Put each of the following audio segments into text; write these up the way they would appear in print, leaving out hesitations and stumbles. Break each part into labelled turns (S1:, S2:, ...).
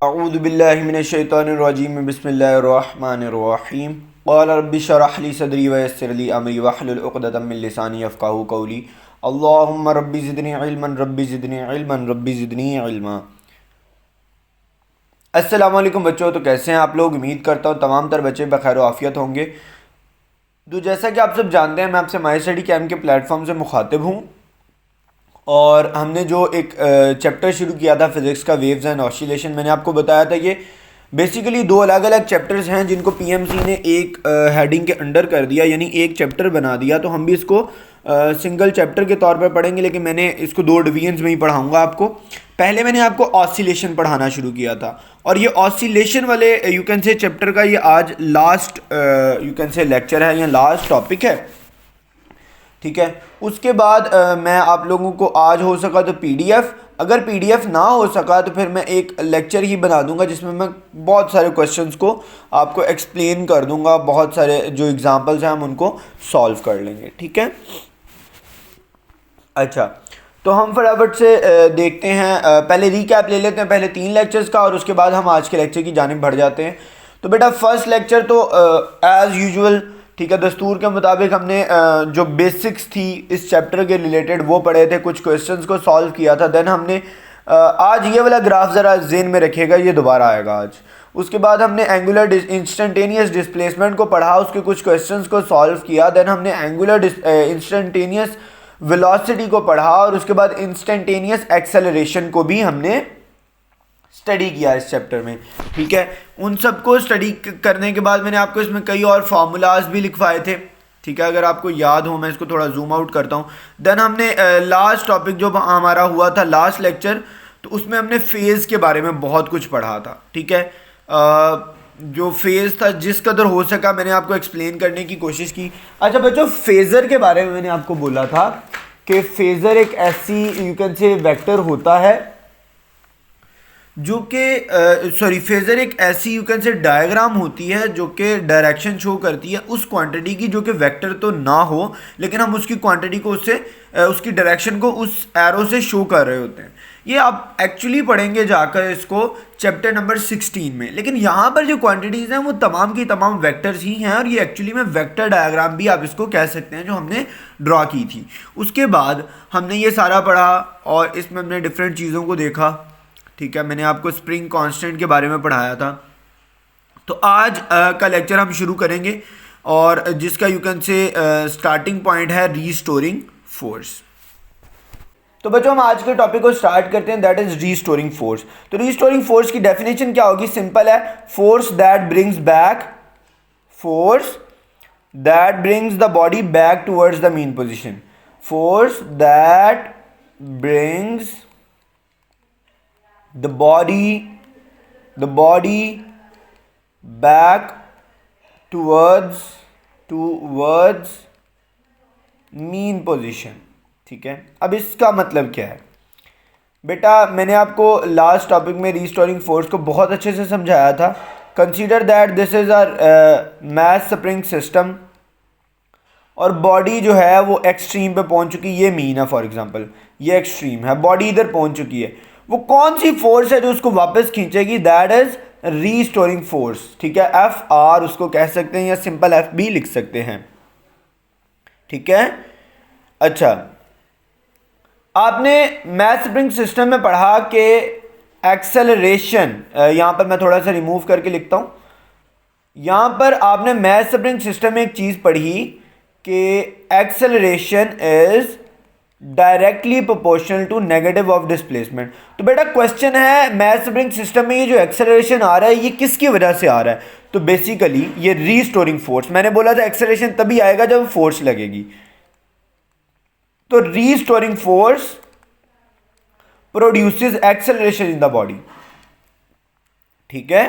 S1: अऊज़ु बिल्लाहि मिनश्शैतानिर्रजीम बिस्मिल्लाहिर्रहमानिर्रहीम क़ाल रब्बि इश्रह ली सदरी व यस्सिर ली अमरी वहलुल उक़दतम मिन लिसानी यफ़क़हू क़ौली अल्लाहुम्मा रब्बि ज़िदनी इल्मन रब्बि ज़िदनी इल्मन रब्बि ज़िदनी इल्मा। अस्सलाम वालेकुम बच्चों, तो कैसे हैं आप लोग। उम्मीद करता हूँ तमाम तर बच्चे बखैर आफ़ियत होंगे। तो जैसा कि आप सब जानते हैं, मैं आपसे माई स्टडी कैम्प के प्लेटफॉर्म से मुखातिब हूँ और हमने जो एक चैप्टर शुरू किया था फिज़िक्स का, वेव्स एंड ऑसिलेशन। मैंने आपको बताया था ये बेसिकली दो अलग अलग चैप्टर्स हैं जिनको पीएमसी ने एक हेडिंग के अंडर कर दिया, यानी एक चैप्टर बना दिया। तो हम भी इसको सिंगल चैप्टर के तौर पर पढ़ेंगे, लेकिन मैंने इसको दो डिवीजन्स में ही पढ़ाऊंगा आपको। पहले मैंने आपको ऑसिलेशन पढ़ाना शुरू किया था और ये ऑसिलेशन वाले यू कैन से चैप्टर का ये आज last you can say lecture है या लास्ट टॉपिक है, ठीक है। उसके बाद मैं आप लोगों को आज हो सका तो पीडीएफ, अगर पीडीएफ ना हो सका तो फिर मैं एक लेक्चर ही बना दूंगा जिसमें मैं बहुत सारे क्वेश्चंस को आपको एक्सप्लेन कर दूंगा। बहुत सारे जो एग्जांपल्स हैं हम उनको सॉल्व कर लेंगे, ठीक है। अच्छा, तो हम फटाफट से देखते हैं। पहले रीकैप ले लेते हैं पहले 3 लेक्चर्स का और उसके बाद हम आज के लेक्चर की जानिब बढ़ जाते हैं। तो बेटा फर्स्ट लेक्चर तो एज़ यूजुअल, ठीक है, दस्तूर के मुताबिक हमने जो बेसिक्स थी इस चैप्टर के रिलेटेड वो पढ़े थे, कुछ क्वेश्चंस को सॉल्व किया था। देन हमने आज ये वाला ग्राफ ज़रा ज़हन में रखिएगा, ये दोबारा आएगा आज। उसके बाद हमने एंगुलर इंस्टेंटेनियस डिस्प्लेसमेंट को पढ़ा, उसके कुछ क्वेश्चंस को सॉल्व किया। देन हमने एंगुलर इंस्टेंटेनियस वेलोसिटी को पढ़ा और उसके बाद इंस्टेंटेनियस एक्सेलरेशन को भी हमने स्टडी किया इस चैप्टर में, ठीक है। उन सबको स्टडी करने के बाद मैंने आपको इसमें कई और फार्मूलाज भी लिखवाए थे, ठीक है, अगर आपको याद हो। मैं इसको थोड़ा जूम आउट करता हूँ। देन हमने लास्ट टॉपिक जो हमारा हुआ था लास्ट लेक्चर, तो उसमें हमने फेज़ के बारे में बहुत कुछ पढ़ा था, ठीक है। जो फेज़ था जिस कदर हो सका मैंने आपको एक्सप्लेन करने की कोशिश की। अच्छा बच्चों, फेज़र के बारे में मैंने आपको बोला था कि फेज़र एक ऐसी यू कैन से वेक्टर होता है जो कि फेज़र एक ऐसी यू कैन से डायग्राम होती है जो कि डायरेक्शन शो करती है उस क्वांटिटी की जो कि वेक्टर तो ना हो, लेकिन हम उसकी क्वांटिटी को उससे उसकी डायरेक्शन को उस एरो से शो कर रहे होते हैं। ये आप एक्चुअली पढ़ेंगे जाकर इसको चैप्टर नंबर 16 में। लेकिन यहाँ पर जो क्वांटिटीज़ हैं वो तमाम की तमाम वेक्टर्स ही हैं और ये एक्चुअली में वेक्टर डायग्राम भी आप इसको कह सकते हैं जो हमने ड्रॉ की थी। उसके बाद हमने ये सारा पढ़ा और इसमें हमने डिफरेंट चीज़ों को देखा, ठीक है। मैंने आपको स्प्रिंग कांस्टेंट के बारे में पढ़ाया था। तो आज का लेक्चर हम शुरू करेंगे और जिसका you can say starting point है रीस्टोरिंग फोर्स। तो बच्चों हम आज के टॉपिक को स्टार्ट करते हैं, दैट इज रीस्टोरिंग फोर्स। तो रीस्टोरिंग फोर्स की डेफिनेशन क्या होगी, सिंपल है, force that brings the body back towards the mean position. Force that brings the body back towards mean position, ठीक है। अब इसका मतलब क्या है बेटा, मैंने आपको लास्ट टॉपिक में रीस्टोरिंग फोर्स को बहुत अच्छे से समझाया था। Consider that this is our mass spring system और बॉडी जो है वो एक्सट्रीम पे पहुंच चुकी है। ये मीन है, फॉर एग्जांपल ये एक्सट्रीम है, बॉडी इधर पहुंच चुकी है। वो कौन सी फोर्स है जो उसको वापस खींचेगी, दैट इज रीस्टोरिंग फोर्स, ठीक है। एफ आर उसको कह सकते हैं या सिंपल एफ भी लिख सकते हैं, ठीक है। अच्छा, आपने मैथ स्प्रिंग सिस्टम में पढ़ा कि एक्सेलरेशन, यहां पर मैं थोड़ा सा रिमूव करके लिखता हूं। यहां पर आपने मैथ स्प्रिंग सिस्टम में एक चीज पढ़ी कि acceleration is directly proportional to negative of displacement. तो बेटा क्वेश्चन है मैथ स्प्रिंग सिस्टम में ये जो एक्सेलरेशन आ रहा है ये किसकी वजह से आ रहा है, तो बेसिकली ये रीस्टोरिंग फोर्स। मैंने बोला था एक्सेलरेशन तभी आएगा जब फोर्स लगेगी। तो restoring force produces acceleration in the body, ठीक है।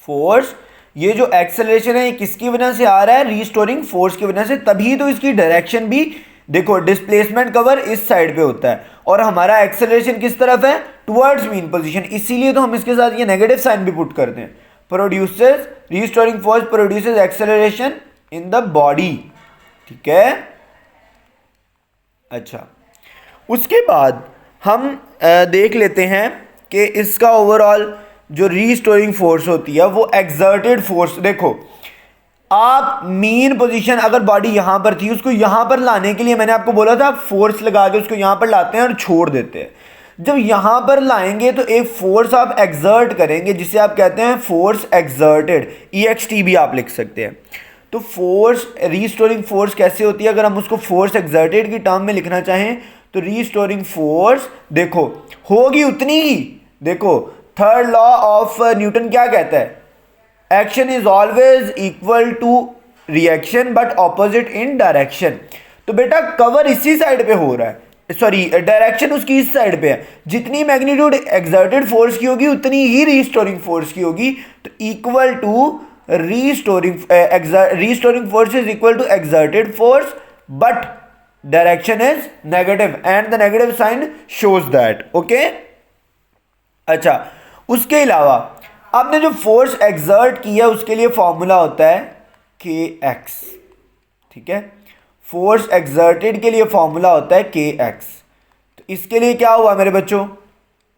S1: फोर्स, ये जो एक्सेलरेशन है ये किसकी वजह से आ रहा है, रीस्टोरिंग फोर्स की वजह से। तभी तो इसकी डायरेक्शन भी देखो, डिस्प्लेसमेंट कवर इस साइड पे होता है और हमारा एक्सेलरेशन किस तरफ है, टुवर्ड्स मीन पोजीशन। इसीलिए तो हम इसके साथ ये नेगेटिव साइन भी पुट करते हैं। Produces, restoring force produces acceleration in the body, ठीक है। अच्छा, उसके बाद हम देख लेते हैं कि इसका ओवरऑल जो रीस्टोरिंग फोर्स होती है वो एक्सर्टेड फोर्स, देखो आप मीन पोजीशन अगर बॉडी यहां पर थी उसको यहां पर लाने के लिए मैंने आपको बोला था फोर्स लगा के उसको यहां पर लाते हैं और छोड़ देते हैं। जब यहां पर लाएंगे तो एक फोर्स आप एक्सर्ट करेंगे जिसे आप कहते हैं फोर्स एक्सर्टेड, EXT भी आप लिख सकते हैं। तो फोर्स रीस्टोरिंग फोर्स कैसे होती है, अगर हम उसको फोर्स एक्सर्टेड की टर्म में लिखना चाहें तो रीस्टोरिंग फोर्स देखो होगी उतनी ही, देखो थर्ड लॉ ऑफ न्यूटन क्या कहता है, action is always equal to reaction but opposite in direction. तो बेटा कवर इसी साइड पे हो रहा है, सॉरी डायरेक्शन उसकी इस साइड पे है, जितनी मैग्नीट्यूड एक्सर्टेड फोर्स की होगी उतनी ही रीस्टोरिंग फोर्स की होगी। तो equal to restoring force is equal to exerted force but direction is negative and the negative sign shows that, okay. अच्छा, उसके अलावा आपने जो फोर्स एक्सर्ट किया उसके लिए फॉर्मूला होता है kx, ठीक है। फोर्स एक्सर्टेड के लिए फॉर्मूला होता है kx, तो इसके लिए क्या हुआ मेरे बच्चों,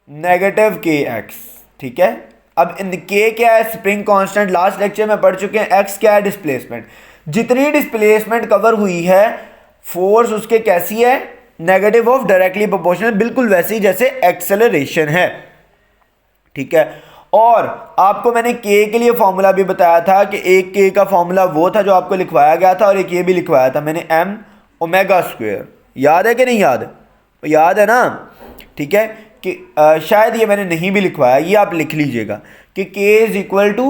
S1: नेगेटिव kx, ठीक है। अब इन k क्या है, स्प्रिंग कांस्टेंट, लास्ट लेक्चर में पढ़ चुके हैं। x क्या है, डिस्प्लेसमेंट, जितनी डिस्प्लेसमेंट कवर हुई है फोर्स उसके कैसी है, नेगेटिव ऑफ डायरेक्टली प्रोपोर्शनल, बिल्कुल वैसे ही जैसे एक्सेलरेशन है, ठीक है। और आपको मैंने k के लिए फॉर्मूला भी बताया था कि एक k का फॉर्मूला वो था जो आपको लिखवाया गया था और एक ये भी लिखवाया था मैंने, m ओमेगा स्क्वायर, याद है कि नहीं याद, याद है ना, ठीक है। कि शायद ये मैंने नहीं भी लिखवाया, ये आप लिख लीजिएगा कि k is equal to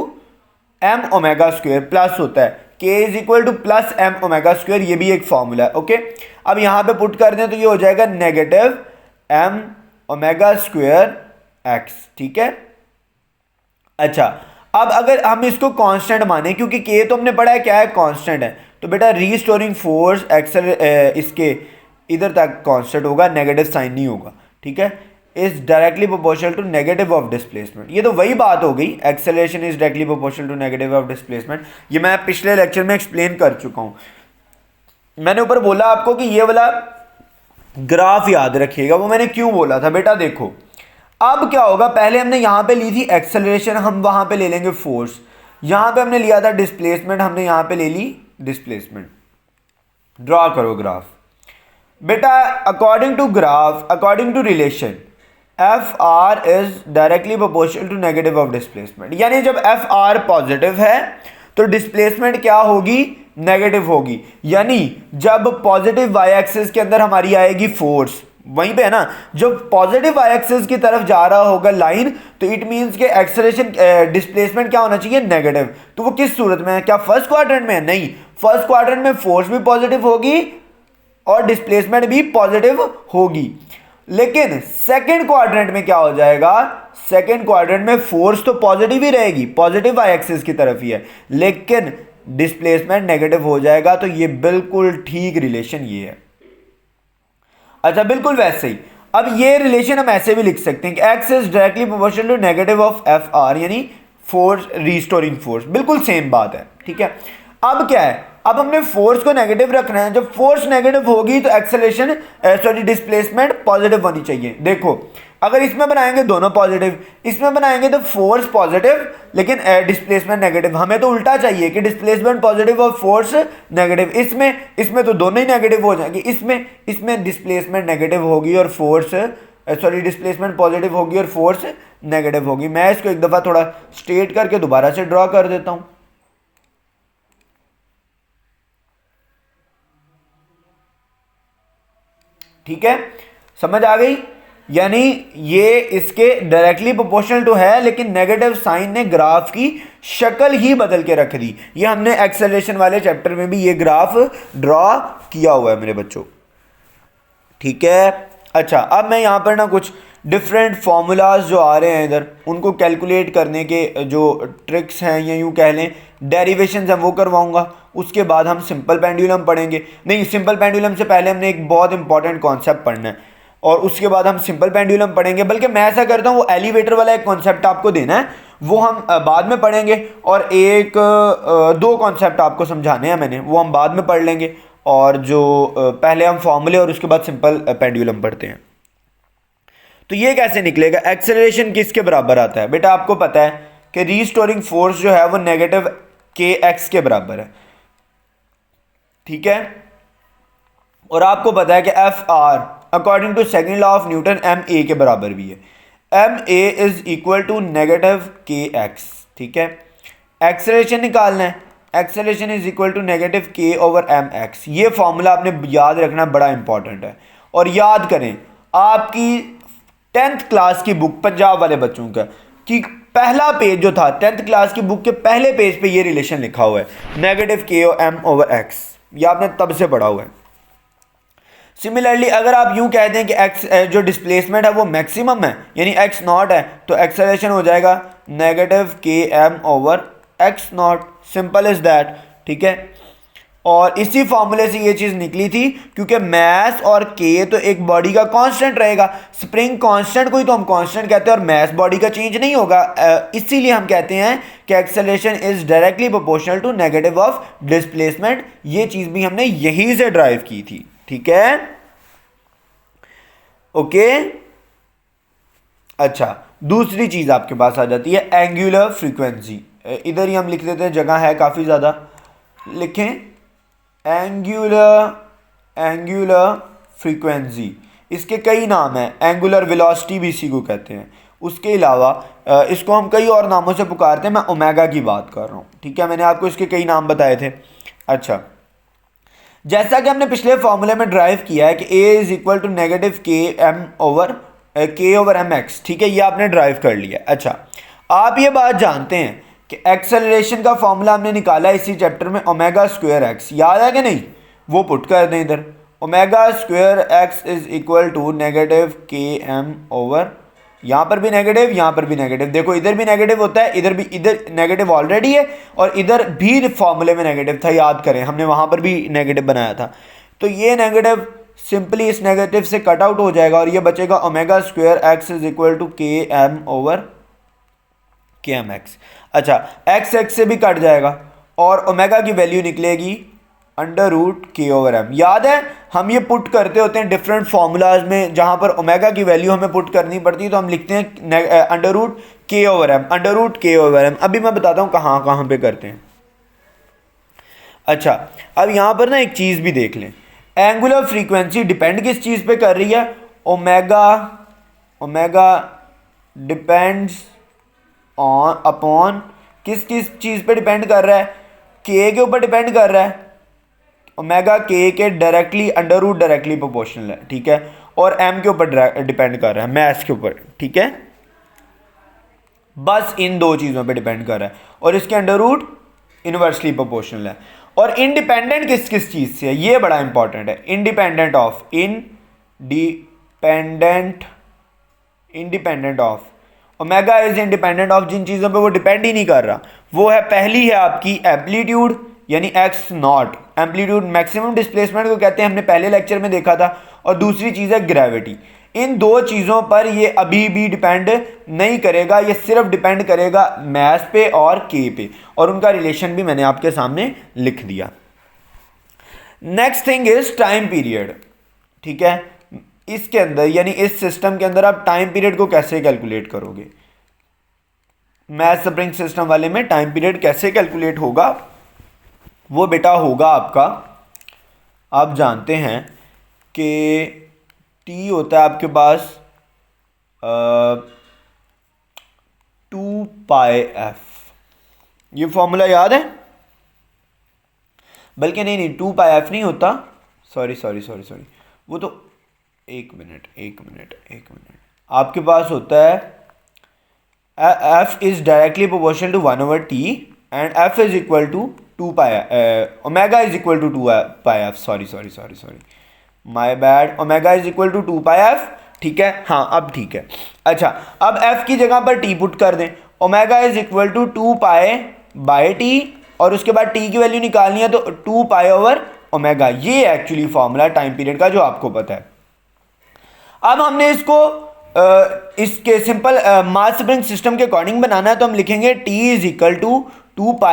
S1: m omega square plus होता है, k is equal to plus m omega square, ये भी एक फॉर्मूला है, ओके। अब यहाँ पे पुट कर दें तो ये हो जाएगा negative m omega square x, ठीक है। अच्छा, अब अगर हम इसको कांस्टेंट माने, क्योंकि k तो हमने पढ़ा है क्या है, कांस्टेंट है, तो बेटा रीस्टोरिंग फोर्स इसके इधर तक कांस्टेंट होगा, नेगेटिव साइन नहीं होगा, ठीक है। Is directly proportional to negative of displacement, ये तो वही बात हो गई, acceleration is directly proportional to negative of displacement, ये मैं पिछले लेक्चर में एक्सप्लेन कर चुका हूं। मैंने ऊपर बोला आपको कि ये वाला ग्राफ याद रखिएगा, वो मैंने क्यों बोला था, बेटा देखो अब क्या होगा, पहले हमने यहां पे ली थी एक्सेलरेशन, हम वहां पे ले लेंगे फोर्स, यहां पे हमने लिया था डिस्प्लेसमेंट, हमने यहां पे ले ली डिस्प्लेसमेंट। ड्रॉ करो ग्राफ बेटा, according to graph, according to relation F R is directly proportional to negative of displacement, यानी जब एफ आर पॉजिटिव है तो डिस्प्लेसमेंट क्या होगी, नेगेटिव होगी। यानी जब पॉजिटिव वाई एक्सिस के अंदर हमारी आएगी फोर्स, वहीं पे है ना, जब पॉजिटिव वाई एक्सिस की तरफ जा रहा होगा लाइन, तो इट मींस के एक्सेलरेशन डिस्प्लेसमेंट क्या होना चाहिए, नेगेटिव। तो वो किस सूरत में है, क्या फर्स्ट क्वाड्रेंट में है, नहीं, फर्स्ट क्वाड्रेंट में फोर्स भी पॉजिटिव होगी और डिस्प्लेसमेंट भी पॉजिटिव होगी। लेकिन सेकंड क्वाड्रेंट में क्या हो जाएगा, सेकंड क्वाड्रेंट में फोर्स तो पॉजिटिव ही रहेगी, पॉजिटिव वाई एक्सिस की तरफ ही है, लेकिन डिस्प्लेसमेंट नेगेटिव हो जाएगा। तो ये बिल्कुल ठीक रिलेशन ये है। अच्छा, बिल्कुल वैसे ही अब ये रिलेशन हम ऐसे भी लिख सकते हैं कि x is directly proportional to negative of F R, यानी फोर्स रीस्टोरिंग फोर्स, बिल्कुल सेम बात है, ठीक है। अब क्या है, अब हमने फोर्स को नेगेटिव रखना है, जब फोर्स नेगेटिव होगी तो एक्सेलरेशन सॉरी डिस्प्लेसमेंट पॉजिटिव होनी चाहिए। देखो अगर इसमें बनाएंगे दोनों पॉजिटिव, इसमें बनाएंगे तो फोर्स पॉजिटिव लेकिन डिस्प्लेसमेंट नेगेटिव, हमें तो उल्टा चाहिए कि डिस्प्लेसमेंट पॉजिटिव और फोर्स नेगेटिव। इसमें तो दोनों ही नेगेटिव हो जाएंगे, इसमें डिस्प्लेसमेंट नेगेटिव होगी और फोर्स सॉरी डिस्प्लेसमेंट पॉजिटिव होगी और फोर्स नेगेटिव होगी। मैं इसको एक दफा थोड़ा स्ट्रेट करके दोबारा से ड्रॉ कर देता हूं। ठीक है, समझ आ गई, यानी ये इसके डायरेक्टली प्रोपोर्शनल टू है, लेकिन नेगेटिव साइन ने ग्राफ की शक्ल ही बदल के रख दी। ये हमने एक्सेलरेशन वाले चैप्टर में भी ये ग्राफ ड्रॉ किया हुआ है मेरे बच्चों, ठीक है। अच्छा, अब मैं यहां पर ना कुछ डिफरेंट फॉर्मूलाज जो आ रहे हैं इधर, उनको कैलकुलेट करने के जो ट्रिक्स हैं या यूं कह लें डेरिवेशंस हैं वो करवाऊंगा। उसके बाद हम सिंपल पेंडुलम पढ़ेंगे, नहीं सिंपल पेंडुलम से पहले हमने एक बहुत इंपॉर्टेंट कॉन्सेप्ट पढ़ना है और उसके बाद हम सिंपल पेंडुलम पढ़ेंगे। बल्कि मैं ऐसा करता हूँ, वो एलिवेटर वाला एक कॉन्सेप्ट आपको देना है, वो हम बाद में पढ़ेंगे, और एक दो कॉन्सेप्ट आपको समझाने हैं मैंने, वो हम बाद में पढ़ लेंगे। और जो पहले हम फॉर्मूले और उसके बाद सिंपल पेंडुलम पढ़ते हैं। तो ये कैसे निकलेगा? एक्सेलरेशन किसके बराबर आता है? बेटा आपको पता है कि रीस्टोरिंग फोर्स जो है वो नेगेटिव के एक्स के बराबर है, ठीक है। और आपको पता है कि F R according to second law of Newton M A के बराबर भी है। M A is equal to negative K X, ठीक है। एक्सेलरेशन निकालना है, acceleration is equal to negative K over M X. ये फॉर्मूला आपने याद रखना, बड़ा इंपॉर्टेंट है। और याद करें आपकी 10th क्लास की बुक, पंजाब वाले बच्चों का, कि पहला पेज जो था 10th क्लास की बुक के पहले पेज पे ये रिलेशन लिखा हुआ है, negative K M over x. ये आपने तब से पढ़ा हुआ है। सिमिलरली अगर आप यूं कहते हैं कि एक्स जो डिस्प्लेसमेंट है वो मैक्सिमम है, यानी एक्स नॉट है, तो एक्सेलरेशन हो जाएगा negative K M over X naught. Simple is that, ठीक है। और इसी फॉर्मूले से ये चीज़ निकली थी, क्योंकि मैस और के तो एक बॉडी का कांस्टेंट रहेगा, स्प्रिंग कांस्टेंट को ही तो हम कांस्टेंट कहते हैं, और मैस बॉडी का चेंज नहीं होगा। इसीलिए हम कहते हैं कि acceleration is directly proportional to negative of displacement. ये चीज़ भी हमने यहीं से ड्राइव की थी, ठीक है, ओके। अच्छा, दूसरी चीज आपके पास आ जाती है एंगुलर फ्रीक्वेंसी। इधर ही हम लिख देते हैं, जगह है काफी ज्यादा, लिखें एंगुलर फ्रीक्वेंसी। इसके कई नाम हैं, एंगुलर वेलोसिटी भी इसी को कहते हैं। उसके अलावा इसको हम कई और नामों से पुकारते हैं, मैं ओमेगा की बात कर रहा हूँ, ठीक है। मैंने आपको इसके कई नाम बताए थे। अच्छा, जैसा कि हमने पिछले फॉर्मूले में ड्राइव किया है कि a is equal to negative K over M X, ठीक है, ये आपने ड्राइव कर लिया। अच्छा, आप ये बात जानते हैं कि एक्सेलरेशन का फॉर्मूला हमने निकाला इसी चैप्टर में, ओमेगा स्क्वायर एक्स, याद है कि नहीं? वो पुट कर दें इधर, omega square X is equal to negative K M over, यहां पर भी नेगेटिव, यहां पर भी नेगेटिव, देखो इधर भी नेगेटिव होता है, इधर भी, इधर नेगेटिव ऑलरेडी है और इधर भी फॉर्मूले में नेगेटिव था, याद करें हमने वहां पर भी नेगेटिव बनाया था। तो ये नेगेटिव सिंपली इस नेगेटिव से कट आउट हो जाएगा और ये बचेगा omega square X is equal to K M over K M X. अच्छा, एक्स एक्स से भी कट जाएगा और ओमेगा की वैल्यू निकलेगी under root K over M. याद है हम ये पुट करते होते हैं डिफरेंट फार्मूलाज में, जहां पर ओमेगा की वैल्यू हमें पुट करनी पड़ती है, तो हम लिखते हैं under root K over M, under root K over M. अभी मैं बताता हूं कहां कहां पे करते हैं। अच्छा, अब यहां पर ना एक चीज भी देख लें, एंगुलर फ्रीक्वेंसी डिपेंड किस चीज पे कर रही है? ओमेगा डिपेंड्स ऑन अपॉन किस किस चीज पे डिपेंड कर रहा है? के ऊपर डिपेंड कर रहा है। ओमेगा के directly under root directly proportional है, ठीक है, और एम के ऊपर डिपेंड कर रहा है, मैथ के ऊपर, ठीक है। बस इन दो चीज़ों पे डिपेंड कर रहा है और इसके अंडर रूट इनवर्सली प्रोपोर्शनल है। और इंडिपेंडेंट किस किस चीज़ से है? ये बड़ा इंपॉर्टेंट है, independent of omega is independent of जिन चीज़ों पे वो डिपेंड ही नहीं कर रहा, वो है, पहली है आपकी एम्पलीट्यूड यानी x not, amplitude maximum displacement को कहते हैं, हमने पहले लेक्चर में देखा था, और दूसरी चीज़ है ग्रेविटी। इन दो चीज़ों पर ये अभी भी डिपेंड नहीं करेगा, ये सिर्फ डिपेंड करेगा मैथ पे और के पे, और उनका रिलेशन भी मैंने आपके सामने लिख दिया। Next thing is time period, ठीक है। इसके अंदर यानी इस सिस्टम के अंदर आप टाइम पीरियड को कैसे कैलकुलेट करोगे? मैथ स्प्रिंग सिस्टम वाले में टाइम पीरियड कैसे कैलकुलेट होगा? वो बेटा होगा आपका, आप जानते हैं कि टी होता है आपके पास 2πf, ये फॉर्मूला याद है? बल्कि नहीं 2πf नहीं होता, सॉरी, वो तो एक मिनट आपके पास होता है f is directly proportional to 1/t and f is equal to 2π, omega is equal to 2πf, sorry my bad, omega is equal to 2πf, ठीक है, हाँ अब ठीक है। अच्छा, अब f की जगह पर t पुट कर दें, omega is equal to 2π/t और उसके बाद t की वैल्यू निकालनी है तो 2π ओवर ओमेगा। ये एक्चुअली फॉर्मूला टाइम पीरियड का जो आपको पता है। अब हमने इसको इसके सिंपल मास स्प्रिंग सिस्टम के अकॉर्डिंग बनाना है, तो हम लिखेंगे t is equal to 2π,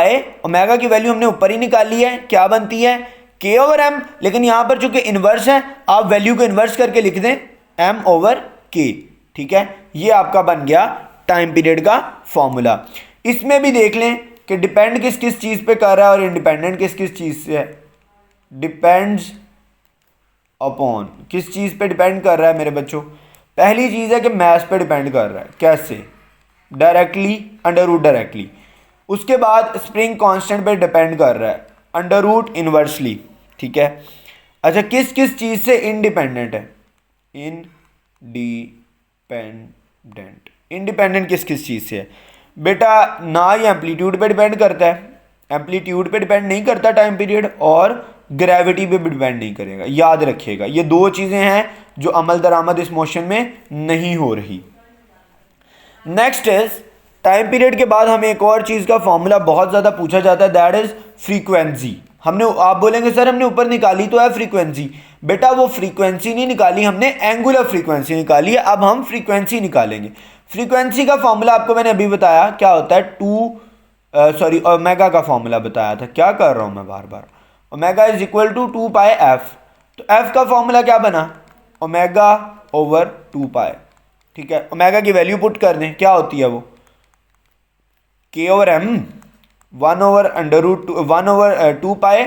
S1: omega की वैल्यू हमने ऊपर ही निकाली है, क्या बनती है? k ओवर m, लेकिन यहां पर चूंकि इनवर्स है आप वैल्यू को इनवर्स करके लिख दें m ओवर k, ठीक है, ये आपका बन गया टाइम पीरियड का फॉर्मूला। इसमें भी देख लें कि डिपेंड किस किस चीज़ पे कर रहा है और इंडिपेंडेंट किस किस चीज़ से है। डिपेंड्स अपॉन, किस चीज़ पे डिपेंड कर रहा है मेरे बच्चों? पहली चीज़ है कि मैथ्स पे डिपेंड कर रहा है। कैसे? Directly, under root directly. उसके बाद स्प्रिंग कांस्टेंट पे डिपेंड कर रहा है, अंडर रूट इनवर्सली। ठीक है, अच्छा किस किस चीज़ से इंडिपेंडेंट है? इंडिपेंडेंट, इंडिपेंडेंट किस किस चीज़ से है बेटा? ना ये एम्पलीट्यूड पे डिपेंड करता है, एम्पलीट्यूड पे डिपेंड नहीं करता टाइम पीरियड, और ग्रेविटी पे भी डिपेंड नहीं करेगा। याद रखिएगा, ये दो चीज़ें हैं जो अमल दरामद इस मोशन में नहीं हो रही। नेक्स्ट इज टाइम पीरियड के बाद हमें एक और चीज़ का फॉर्मूला बहुत ज़्यादा पूछा जाता है, दैट इज फ्रीक्वेंसी। हमने, आप बोलेंगे सर हमने ऊपर निकाली तो है फ्रीक्वेंसी। बेटा वो फ्रीक्वेंसी नहीं निकाली हमने, एंगुलर फ्रीक्वेंसी निकाली है। अब हम फ्रीक्वेंसी निकालेंगे। फ्रीक्वेंसी का फॉर्मूला आपको मैंने अभी बताया क्या होता है, ओमेगा का फॉर्मूला बताया था। क्या कर रहा हूं मैं बार बार? Omega is equal to 2 pi F. तो एफ का फॉर्मूला क्या बना? Omega over 2 pi. ठीक है, ओमेगा की वैल्यू पुट कर दें, क्या होती है वो? K over M, 1 over under root 1 over 2 pi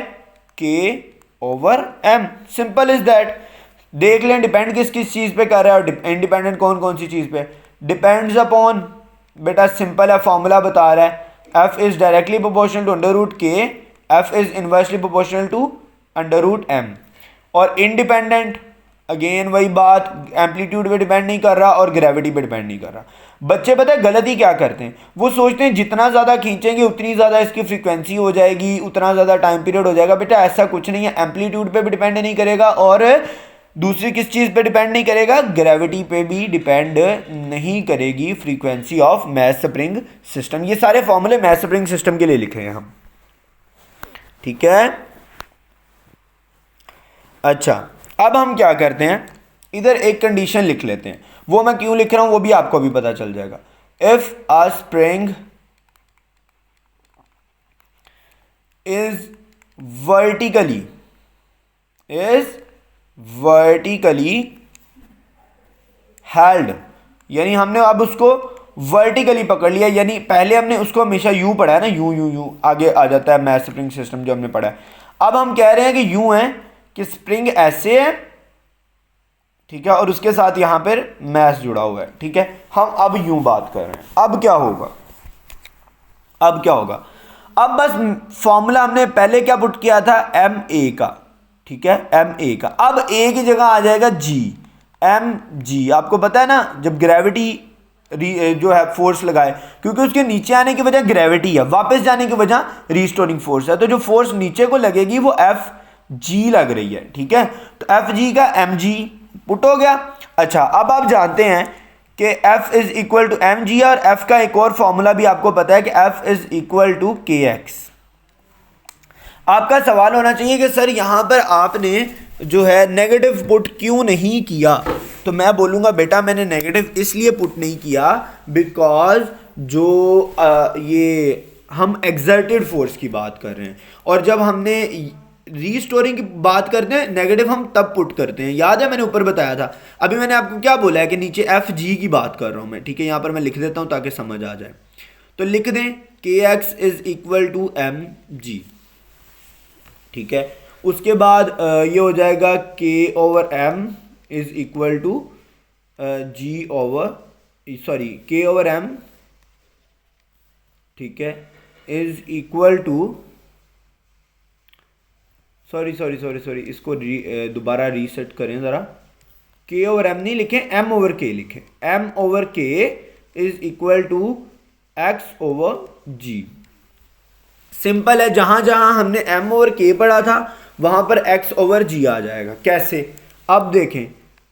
S1: K over M. Simple is that. देख लें डिपेंड किस किस चीज़ पे कर रहा है और इंडिपेंडेंट कौन कौन सी चीज़ पे। डिपेंड्स अपॉन, बेटा सिंपल है, फॉर्मूला बता रहा है f is directly proportional to under root K, f is inversely proportional to under root m। और इंडिपेंडेंट अगेन वही बात, एम्पलीट्यूड पे डिपेंड नहीं कर रहा और ग्रेविटी पे डिपेंड नहीं कर रहा। बच्चे पता है गलती क्या करते हैं? वो सोचते हैं जितना ज़्यादा खींचेंगे उतनी ज़्यादा इसकी फ्रीक्वेंसी हो जाएगी, उतना ज़्यादा टाइम पीरियड हो जाएगा। बेटा ऐसा कुछ नहीं है, एम्पलीट्यूड पे भी डिपेंड नहीं करेगा और दूसरी किस चीज़ पे डिपेंड नहीं करेगा? ग्रेविटी पे भी डिपेंड नहीं करेगी frequency of mass spring system. ये सारे फॉर्मूले मैस स्प्रिंग सिस्टम के लिए लिखे हैं हम। ठीक है, अच्छा अब हम क्या करते हैं, इधर एक कंडीशन लिख लेते हैं। वो मैं क्यों लिख रहा हूं वो भी आपको अभी पता चल जाएगा। If a spring is vertically held, यानी हमने अब उसको वर्टिकली पकड़ लिया, यानी पहले हमने उसको हमेशा यू पढ़ा है ना, यू यू यू आगे आ जाता है मैस स्प्रिंग सिस्टम जो हमने पढ़ा है। अब हम कह रहे हैं कि यूं है कि स्प्रिंग ऐसे है, ठीक है, और उसके साथ यहां पर मैस जुड़ा हुआ है। ठीक है, हम अब यूं बात कर रहे हैं। अब क्या होगा? अब बस फॉर्मूला हमने पहले क्या पुट किया था? एम ए का। ठीक है, एम ए का। अब ए की जगह आ जाएगा जी, एम जी। आपको पता है ना, जब ग्रेविटी जो है फोर्स लगाए, क्योंकि उसके नीचे आने की वजह ग्रेविटी है, वापस जाने की वजह रीस्टोरिंग फोर्स है, तो जो फोर्स नीचे को लगेगी वो एफ जी लग रही है। ठीक है, तो एफ जी का एम जी पुट हो गया। अच्छा अब आप जानते हैं कि F is equal to M G, और एफ का एक और फॉर्मूला भी आपको पता है कि एफ इज इक्वल टू के एक्स। आपका सवाल होना चाहिए कि सर यहाँ पर आपने जो है नेगेटिव पुट क्यों नहीं किया? तो मैं बोलूँगा बेटा मैंने नेगेटिव इसलिए पुट नहीं किया बिकॉज जो ये हम एक्सर्टेड फोर्स की बात कर रहे हैं, और जब हमने रीस्टोरिंग की बात करते हैं नेगेटिव हम तब पुट करते हैं। याद है मैंने ऊपर बताया था। अभी मैंने आपको क्या बोला है कि नीचे एफ जी की बात कर रहा हूँ मैं। ठीक है, यहाँ पर मैं लिख देता हूँ ताकि समझ आ जाए। तो लिख दें K X is equal to M G. ठीक है, उसके बाद ये हो जाएगा K over M is equal to G over K over M, ठीक है, इज इक्वल टू सॉरी इसको दोबारा रीसेट करें ज़रा। के ओवर एम नहीं लिखें, एम ओवर के लिखें। M over K is equal to X over G. Simple है, जहां जहां हमने एम ओवर के पढ़ा था वहां पर एक्स ओवर जी आ जाएगा। कैसे? अब देखें,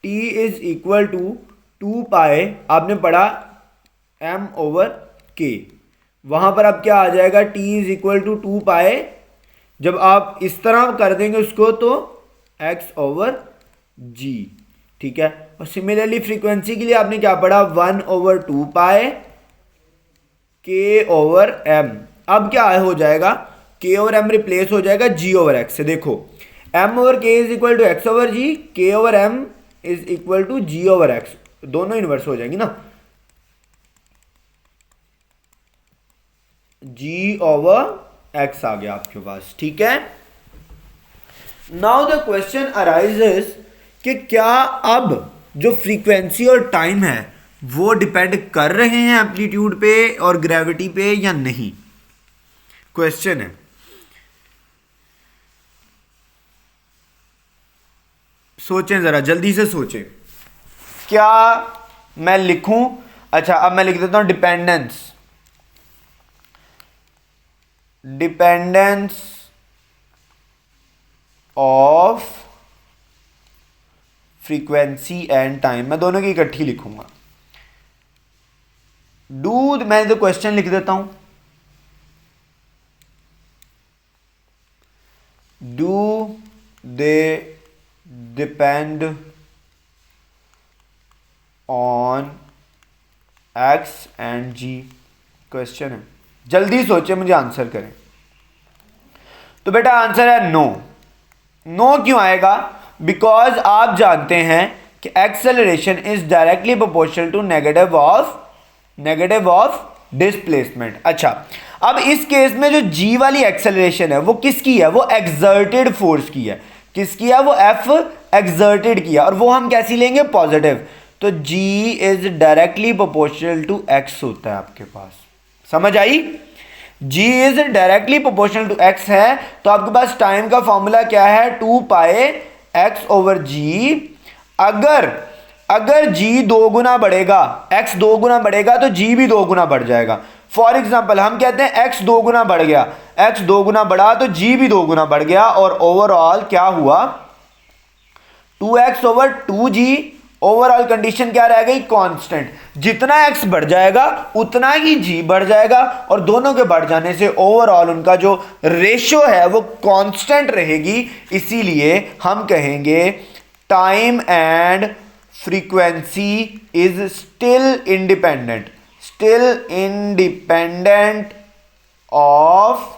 S1: टी इज इक्वल टू 2 पाई, आपने पढ़ा एम ओवर के, वहां पर अब क्या आ जाएगा? टी इज इक्वल टू 2 पाई। जब आप इस तरह कर देंगे उसको तो x ओवर जी। ठीक है, और सिमिलरली फ्रीक्वेंसी के लिए आपने क्या पढ़ा? 1 over 2 pi K over m। अब क्या हो जाएगा? k ओवर m रिप्लेस हो जाएगा g ओवर x से। देखो m over k is equal to x over g, k over m is equal to g over x। दोनों इन्वर्स हो जाएंगी ना, जी ओवर एक्स आ गया आपके पास, ठीक है। नाउ द क्वेश्चन अराइजेस कि क्या अब जो फ्रीक्वेंसी और टाइम है वो डिपेंड कर रहे हैं एम्पलीट्यूड पे और ग्रेविटी पे या नहीं, क्वेश्चन है। सोचें जरा, जल्दी से सोचें, क्या मैं लिखूं, अच्छा अब मैं लिख देता हूं dependence of frequency and time, मैं दोनों की इकट्ठी लिखूंगा। मैं तो क्वेश्चन लिख देता हूं, do they depend on X and G, question है। जल्दी सोचे, मुझे आंसर करें। तो बेटा आंसर है नो। नो क्यों आएगा? बिकॉज आप जानते हैं कि acceleration is directly proportional to negative of displacement. अच्छा, अब इस केस में जो जी वाली एक्सेलरेशन है वो किसकी है? वो एक्सर्टेड फोर्स की है। किसकी है? वो एफ एक्सर्टेड किया, और वो हम कैसी लेंगे? पॉजिटिव। तो G is directly proportional to X होता है आपके पास, समझ आई? G is directly proportional to x है, तो आपके पास टाइम का फॉर्मूला क्या है? 2 पाई x ओवर जी। अगर g 2 गुना बढ़ेगा, x 2 गुना बढ़ेगा तो g भी 2 गुना बढ़ जाएगा। फॉर एग्जाम्पल हम कहते हैं x 2 गुना बढ़ गया, x 2 गुना बढ़ा तो g भी 2 गुना बढ़ गया, और ओवरऑल क्या हुआ? 2x over 2g। Overall condition क्या रह गई? कांस्टेंट। जितना x बढ़ जाएगा उतना ही g बढ़ जाएगा, और दोनों के बढ़ जाने से ओवरऑल उनका जो रेशियो है वो कांस्टेंट रहेगी। इसीलिए हम कहेंगे time and frequency is still independent of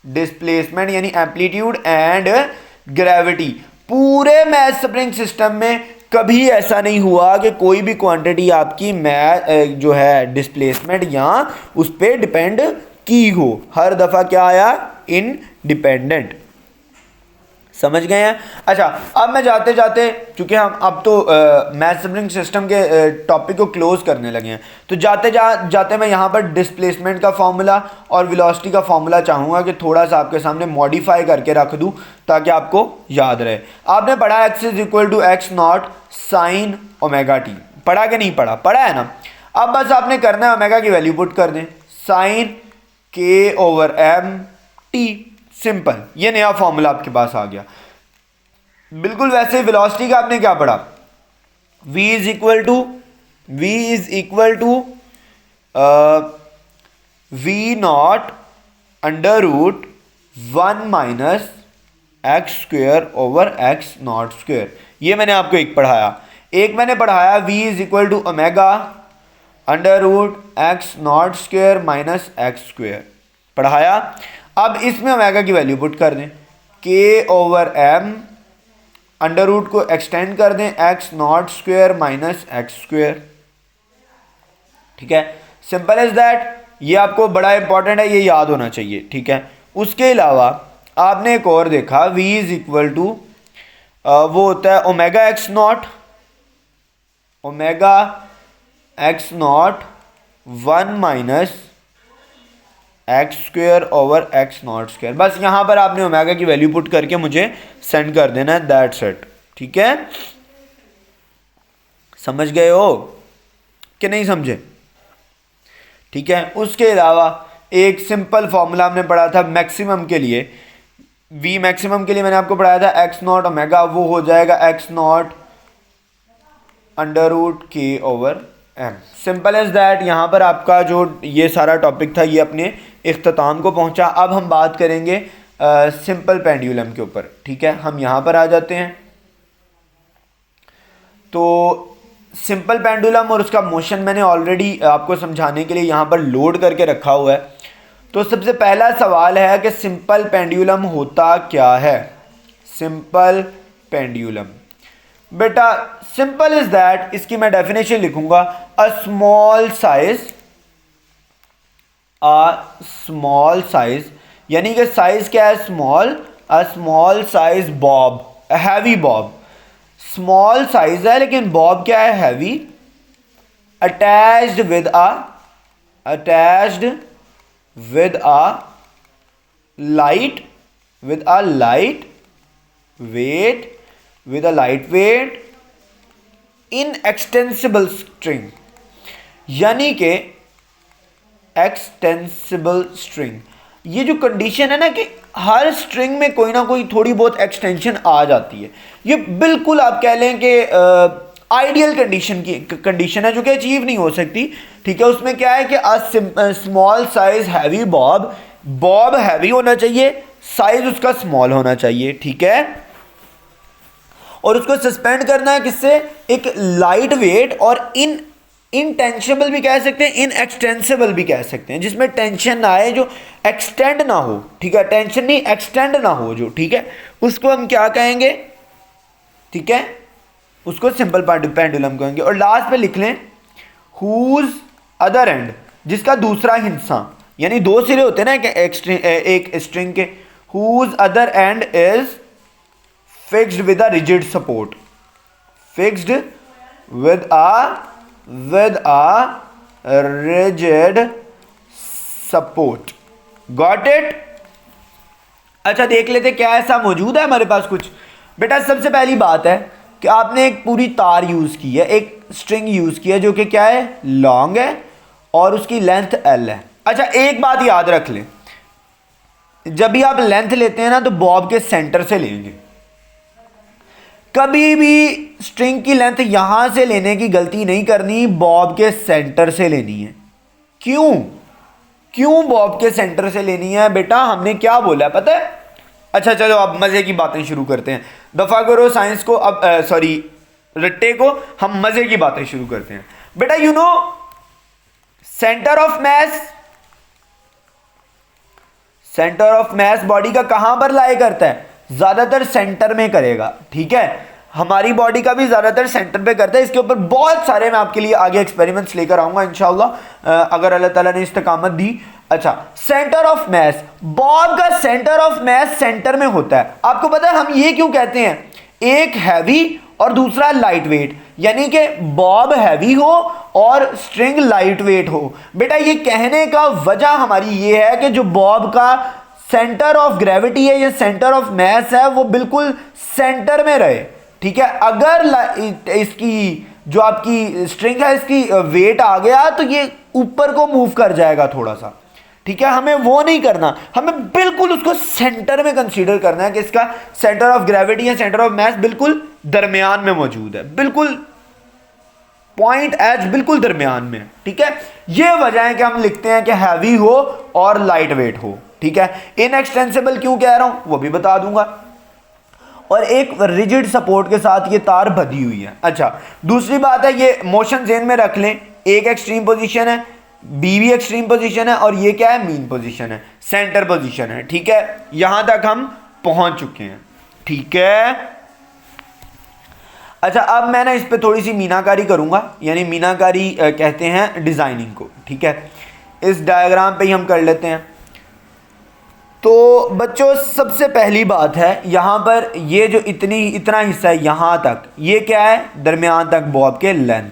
S1: displacement यानी एम्पलीट्यूड एंड ग्रेविटी। पूरे मैथ स्प्रिंग सिस्टम में कभी ऐसा नहीं हुआ कि कोई भी क्वांटिटी आपकी जो है डिस्प्लेसमेंट या उस पर डिपेंड की हो। हर दफा क्या आया? इनडिपेंडेंट। समझ गए हैं? अच्छा, अब मैं जाते जाते, चूंकि हम अब तो मैथ स्प्रिंग सिस्टम के टॉपिक को क्लोज करने लगे हैं, तो जाते मैं यहाँ पर डिस्प्लेसमेंट का फॉर्मूला और वेलोसिटी का फॉर्मूला चाहूँगा कि थोड़ा सा आपके सामने मॉडिफाई करके रख दूँ ताकि आपको याद रहे। आपने पढ़ा x is equal to X naught sine omega T, पढ़ा कि नहीं पढ़ा? पढ़ा है ना। अब बस आपने करना है ओमेगा की वैल्यू पुट कर दें, साइन के ओवर एम टी, सिंपल। ये नया फॉर्मूला आपके पास आ गया। बिल्कुल वैसे वेलोसिटी का आपने क्या पढ़ा? v is equal to V naught under root 1 minus X square over X naught square. ये मैंने आपको एक पढ़ाया। एक मैंने पढ़ाया v is equal to omega under root X naught square minus X square, पढ़ाया। अब इसमें ओमेगा की वैल्यू पुट कर दें, k over m, under root को एक्सटेंड कर दें X naught square minus X square. ठीक है, सिंपल एज दैट। ये आपको बड़ा इंपॉर्टेंट है, ये याद होना चाहिए। ठीक है, उसके अलावा आपने एक और देखा, v इज इक्वल टू वो होता है omega x not 1 minus X square over X naught square. बस यहां पर आपने ओमेगा की वैल्यू पुट करके मुझे सेंड कर देना है, दैट्स इट। ठीक है, समझ गए हो कि नहीं समझे? ठीक है, उसके अलावा एक सिंपल फॉर्मूला हमने पढ़ा था मैक्सिमम के लिए, v मैक्सिमम के लिए मैंने आपको पढ़ाया था एक्स नॉट ओमेगा, वो हो जाएगा X naught under root K over M. Simple as that. यहाँ पर आपका जो ये सारा टॉपिक था ये अपने इख्तिताम को पहुँचा। अब हम बात करेंगे सिंपल पेंडुलम के ऊपर। ठीक है, हम यहाँ पर आ जाते हैं। तो सिंपल पेंडुलम और उसका मोशन मैंने ऑलरेडी आपको समझाने के लिए यहाँ पर लोड करके रखा हुआ है। तो सबसे पहला सवाल है कि सिंपल पेंडुलम होता क्या है? सिंपल पेंडुलम बेटा सिंपल इज दैट, इसकी मैं डेफिनेशन लिखूंगा, अ स्मॉल साइज, यानी कि साइज क्या है small, a small size Bob, heavy Bob, small size है लेकिन बॉब क्या है heavy, attached with a light weight inextensible string, यानी कि एक्सटेंसिबल स्ट्रिंग, ये जो कंडीशन है ना कि हर स्ट्रिंग में कोई ना कोई थोड़ी बहुत एक्सटेंशन आ जाती है, ये बिल्कुल आप कह लें कि आइडियल कंडीशन है जो कि अचीव नहीं हो सकती। ठीक है, उसमें क्या है कि small size heavy Bob heavy होना चाहिए, साइज उसका स्मॉल होना चाहिए। ठीक है, और उसको सस्पेंड करना है किससे, एक लाइट वेट और इनटेंशनल भी कह सकते हैं, इनएक्सटेंसिबल भी कह सकते हैं, जिसमें टेंशन ना आए, जो एक्सटेंड ना हो। ठीक है, टेंशन नहीं एक्सटेंड ना हो जो, ठीक है, उसको हम क्या कहेंगे, ठीक है, उसको सिंपल पेंडुलम कहेंगे। और लास्ट पे लिख लें हुज अदर एंड, जिसका दूसरा हिस्सा, यानी दो सिरे होते हैं ना एक स्ट्रिंग के, whose other end is fixed with a rigid support, fixed with a rigid support, got it। अच्छा देख लेते क्या ऐसा मौजूद है हमारे पास कुछ। बेटा सबसे पहली बात है कि आपने एक पूरी तार यूज की है, एक स्ट्रिंग यूज की है जो कि क्या है लॉन्ग है और उसकी लेंथ L है। अच्छा एक बात याद रख लें, जब भी आप लेंथ लेते हैं ना तो बॉब के सेंटर से लेंगे, कभी भी स्ट्रिंग की लेंथ यहां से लेने की गलती नहीं करनी, बॉब के सेंटर से लेनी है। क्यों बॉब के सेंटर से लेनी है बेटा, हमने क्या बोला है पता है। अच्छा चलो अब मजे की बातें शुरू करते हैं, दफा करो साइंस को, अब सॉरी रट्टे को, हम मजे की बातें शुरू करते हैं। बेटा you know centre of mass body का कहां पर लाई करता है, ज्यादातर सेंटर में करेगा। ठीक है, हमारी बॉडी का भी ज्यादातर सेंटर पे करता है। इसके ऊपर बहुत सारे मैं आपके लिए आगे एक्सपेरिमेंट्स लेकर आऊंगा इंशाल्लाह, अगर अल्लाह ताला ने इस्तकामत दी। अच्छा सेंटर ऑफ मैस, बॉब का सेंटर ऑफ मैस सेंटर में होता है। आपको पता है हम ये क्यों कहते हैं, एक हैवी और दूसरा लाइट वेट, यानी कि बॉब हैवी हो और स्ट्रिंग लाइट वेट हो। बेटा ये कहने का वजह हमारी ये है कि जो बॉब का सेंटर ऑफ ग्रेविटी है, ये सेंटर ऑफ मैस है, वो बिल्कुल सेंटर में रहे। ठीक है, अगर इसकी जो आपकी स्ट्रिंग है इसकी वेट आ गया तो ये ऊपर को मूव कर जाएगा थोड़ा सा। ठीक है, हमें वो नहीं करना, हमें बिल्कुल उसको सेंटर में कंसीडर करना है कि इसका सेंटर ऑफ ग्रेविटी या सेंटर ऑफ मैस बिल्कुल दरमियान में मौजूद है, बिल्कुल पॉइंट एज बिल्कुल दरमियान में। ठीक है, ये वजह है कि हम लिखते हैं कि हैवी हो और लाइट वेट हो। ठीक है, इनएक्सटेंसिबल क्यों कह रहा हूं वो भी बता दूंगा, और एक रिजिड सपोर्ट के साथ ये तार बंधी हुई है। अच्छा दूसरी बात है, ये मोशन जेन में रख लें, एक एक्सट्रीम पोजीशन है, बी भी एक्सट्रीम पोजीशन है, और ये क्या है मीन पोजीशन है, सेंटर पोजीशन है। ठीक है, यहां तक हम पहुंच चुके हैं। ठीक है, अच्छा अब मैं ना इस पे थोड़ी सी मीनाकारी करूंगा, यानी मीनाकारी कहते हैं डिजाइनिंग को। ठीक है, इस डायग्राम पे ही हम कर लेते हैं। तो बच्चों सबसे पहली बात है यहां पर ये जो इतना हिस्सा है यहां तक, ये क्या है दरमियान तक बॉब के लेंथ,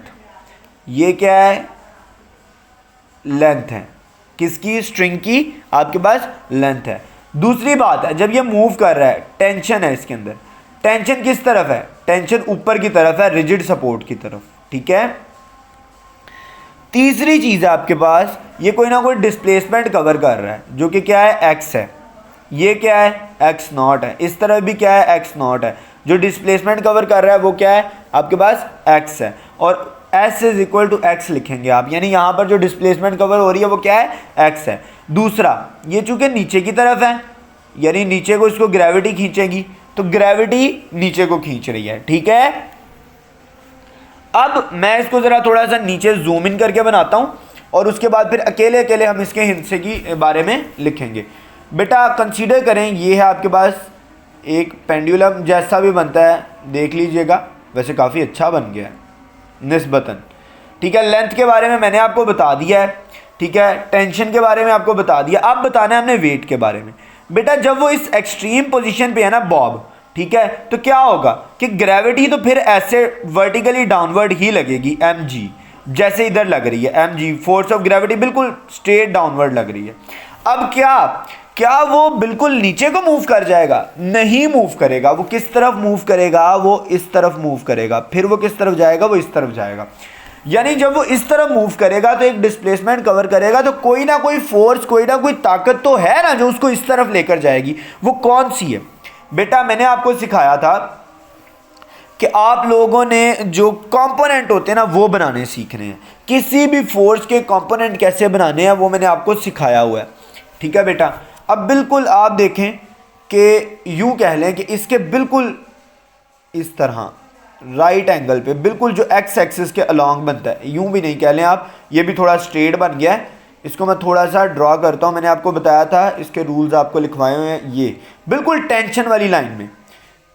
S1: ये क्या है लेंथ है किसकी, स्ट्रिंग की आपके पास लेंथ है। दूसरी बात है जब ये मूव कर रहा है टेंशन है इसके अंदर, टेंशन किस तरफ है, टेंशन ऊपर की तरफ है, रिजिड सपोर्ट की तरफ। ठीक है, तीसरी चीज है आपके पास ये कोई ना कोई डिस्प्लेसमेंट कवर कर रहा है जो कि क्या है एक्स है, ये क्या है एक्स नॉट है, इस तरफ भी क्या है एक्स नॉट है, जो डिस्प्लेसमेंट कवर कर रहा है वो क्या है आपके पास एक्स है, और S is equal to X लिखेंगे आप, यानी यहां पर जो डिस्प्लेसमेंट कवर हो रही है वो क्या है एक्स है। दूसरा ये चूंकि नीचे की तरफ है, यानी नीचे को इसको ग्रेविटी खींचेगी, तो ग्रेविटी नीचे को खींच रही है। ठीक है, अब मैं इसको जरा थोड़ा सा नीचे जूम इन करके बनाता हूं और उसके बाद फिर अकेले अकेले हम इसके हिस्से की बारे में लिखेंगे। बेटा कंसीडर करें ये है आपके पास एक पेंडुलम जैसा भी बनता है, देख लीजिएगा वैसे काफ़ी अच्छा बन गया है निस्बतन। ठीक है, लेंथ के बारे में मैंने आपको बता दिया है। ठीक है, टेंशन के बारे में आपको बता दिया। अब बताना है हमने वेट के बारे में। बेटा जब वो इस एक्सट्रीम पोजीशन पे है ना बॉब, ठीक है, तो क्या होगा कि ग्रेविटी तो फिर ऐसे वर्टिकली डाउनवर्ड ही लगेगी, mg, जैसे इधर लग रही है mg, फोर्स ऑफ ग्रेविटी बिल्कुल स्ट्रेट डाउनवर्ड लग रही है। अब क्या वो बिल्कुल नीचे को मूव कर जाएगा? नहीं मूव करेगा। वो किस तरफ मूव करेगा? वो इस तरफ मूव करेगा। फिर वो किस तरफ जाएगा? वो इस तरफ जाएगा। यानी जब वो इस तरफ मूव करेगा तो एक डिस्प्लेसमेंट कवर करेगा, तो कोई ना कोई फोर्स, कोई ना कोई ताकत तो है ना जो उसको इस तरफ लेकर जाएगी। वो कौन सी है? बेटा मैंने आपको सिखाया था कि आप लोगों ने जो कंपोनेंट होते हैं ना वो बनाने सीखने हैं। किसी भी फोर्स के कंपोनेंट कैसे बनाने हैं वो मैंने आपको सिखाया हुआ है। ठीक है बेटा, अब बिल्कुल आप देखें कि यूं कह लें कि इसके बिल्कुल इस तरह राइट एंगल पे, बिल्कुल जो एक्स एक्सिस के अलॉन्ग बनता है, यूं भी नहीं कह लें आप, ये भी थोड़ा स्ट्रेट बन गया है। इसको मैं थोड़ा सा ड्रॉ करता हूं। मैंने आपको बताया था, इसके रूल्स आपको लिखवाए हुए हैं। ये बिल्कुल टेंशन वाली लाइन में,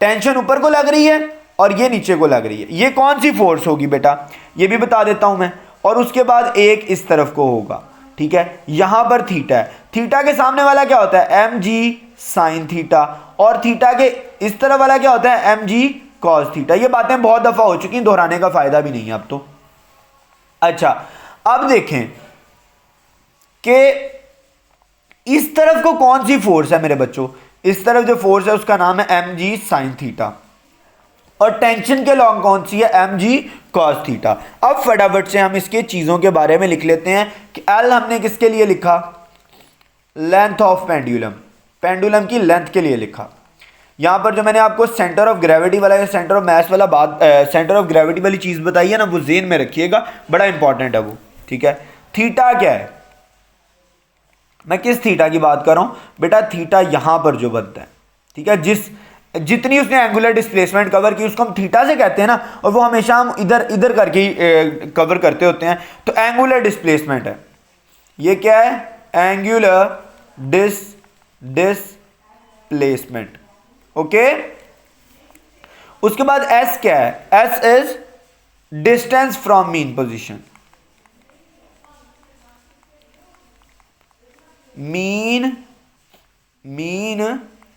S1: टेंशन ऊपर को लग रही है और ये नीचे को लग रही है। ये कौन सी फोर्स होगी बेटा? ये भी बता देता हूं मैं। और उसके बाद एक इस तरफ को होगा। ठीक है, यहां पर थीटा है। थीटा के सामने वाला क्या होता है? mg sign theta. और थीटा के इस तरफ वाला क्या होता है? mg cos theta. ये बातें बहुत दफा हो चुकी हैं, दोहराने का फायदा भी नहीं है अब तो। अच्छा, अब देखें कि इस तरफ को कौन सी फोर्स है मेरे बच्चों? इस तरफ जो फोर्स है उसका नाम है mg साइन थीटा। और टेंशन के लॉन्ग कौन सी है? mg cos theta. अब फटाफट से हम इसके चीजों के बारे में लिख लेते हैं कि L हमने किसके लिए लिखा? लेंथ ऑफ पेंडुलम, पेंडुलम की लेंथ के लिए लिखा। यहां पर जो मैंने आपको सेंटर ऑफ ग्रेविटी वाला या सेंटर ऑफ मास वाला बात, सेंटर ऑफ ग्रेविटी वाली चीज बताई है ना, वो जेन में रखिएगा, बड़ा इंपॉर्टेंट है वो। ठीक है, थीटा क्या है? मैं किस थीटा की बात कर रहा हूं बेटा? थीटा यहां पर जो बनता है, ठीक है, जितनी उसने एंगुलर डिस्प्लेसमेंट कवर की उसको हम थीटा से कहते हैं ना, और वो हमेशा हम इधर इधर करके ही कवर करते होते हैं। तो एंगुलर डिस्प्लेसमेंट है ये। क्या है? Angular displacement. ओके, उसके बाद एस क्या है? S is distance from mean position. Mean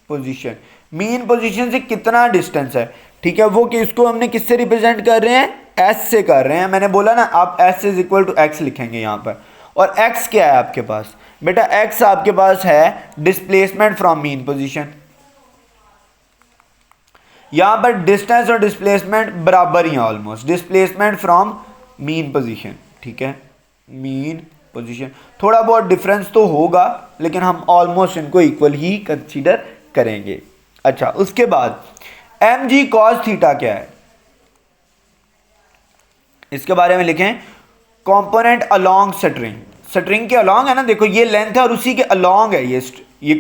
S1: position, mean position से कितना डिस्टेंस है? ठीक है, वो कि इसको हमने किससे रिप्रेजेंट कर रहे हैं? एस से कर रहे हैं। मैंने बोला ना, आप S is equal to X लिखेंगे यहां पर। और एक्स क्या है आपके पास बेटा? एक्स आपके पास है डिस्प्लेसमेंट फ्रॉम मीन पोजीशन। यहां पर डिस्टेंस और डिस्प्लेसमेंट बराबर ही है almost. Displacement from mean position, ठीक है, मीन पोजीशन। थोड़ा बहुत डिफरेंस तो होगा लेकिन हम ऑलमोस्ट इनको इक्वल ही कंसीडर करेंगे। अच्छा, उसके बाद mg cos थीटा क्या है? इसके बारे में लिखें, कंपोनेंट अलोंग स्ट्रिंग। स्ट्रिंग के अलोंग है ना, देखो ये लेंथ है और उसी के अलोंग है ये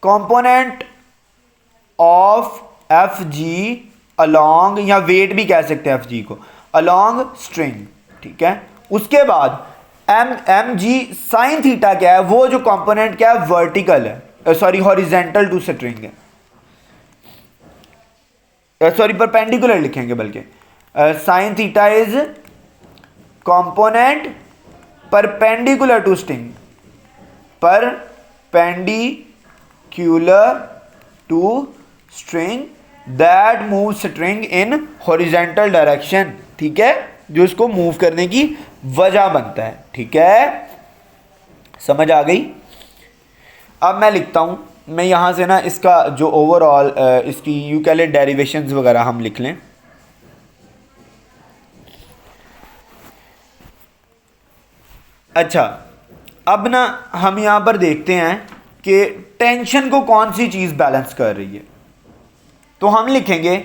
S1: कंपोनेंट ऑफ fg अलोंग, या वेट भी कह सकते हैं fg को, अलोंग स्ट्रिंग। ठीक है, उसके बाद mg साइन थीटा क्या है? वो जो कंपोनेंट क्या है? वर्टिकल है, सॉरी हॉरिजेंटल टू स्ट्रिंग है, सॉरी परपेंडिकुलर लिखेंगे बल्कि। Sine theta is component perpendicular to string, perpendicular to string that move string in horizontal direction. ठीक है, जो इसको मूव करने की वजह बनता है। ठीक है, समझ आ गई? अब मैं लिखता हूं, मैं यहां से ना इसका जो ओवरऑल इसकी यू कह ले डेरिवेशंस वगैरह हम लिख लें। अच्छा, अब ना हम यहां पर देखते हैं कि टेंशन को कौन सी चीज बैलेंस कर रही है। तो हम लिखेंगे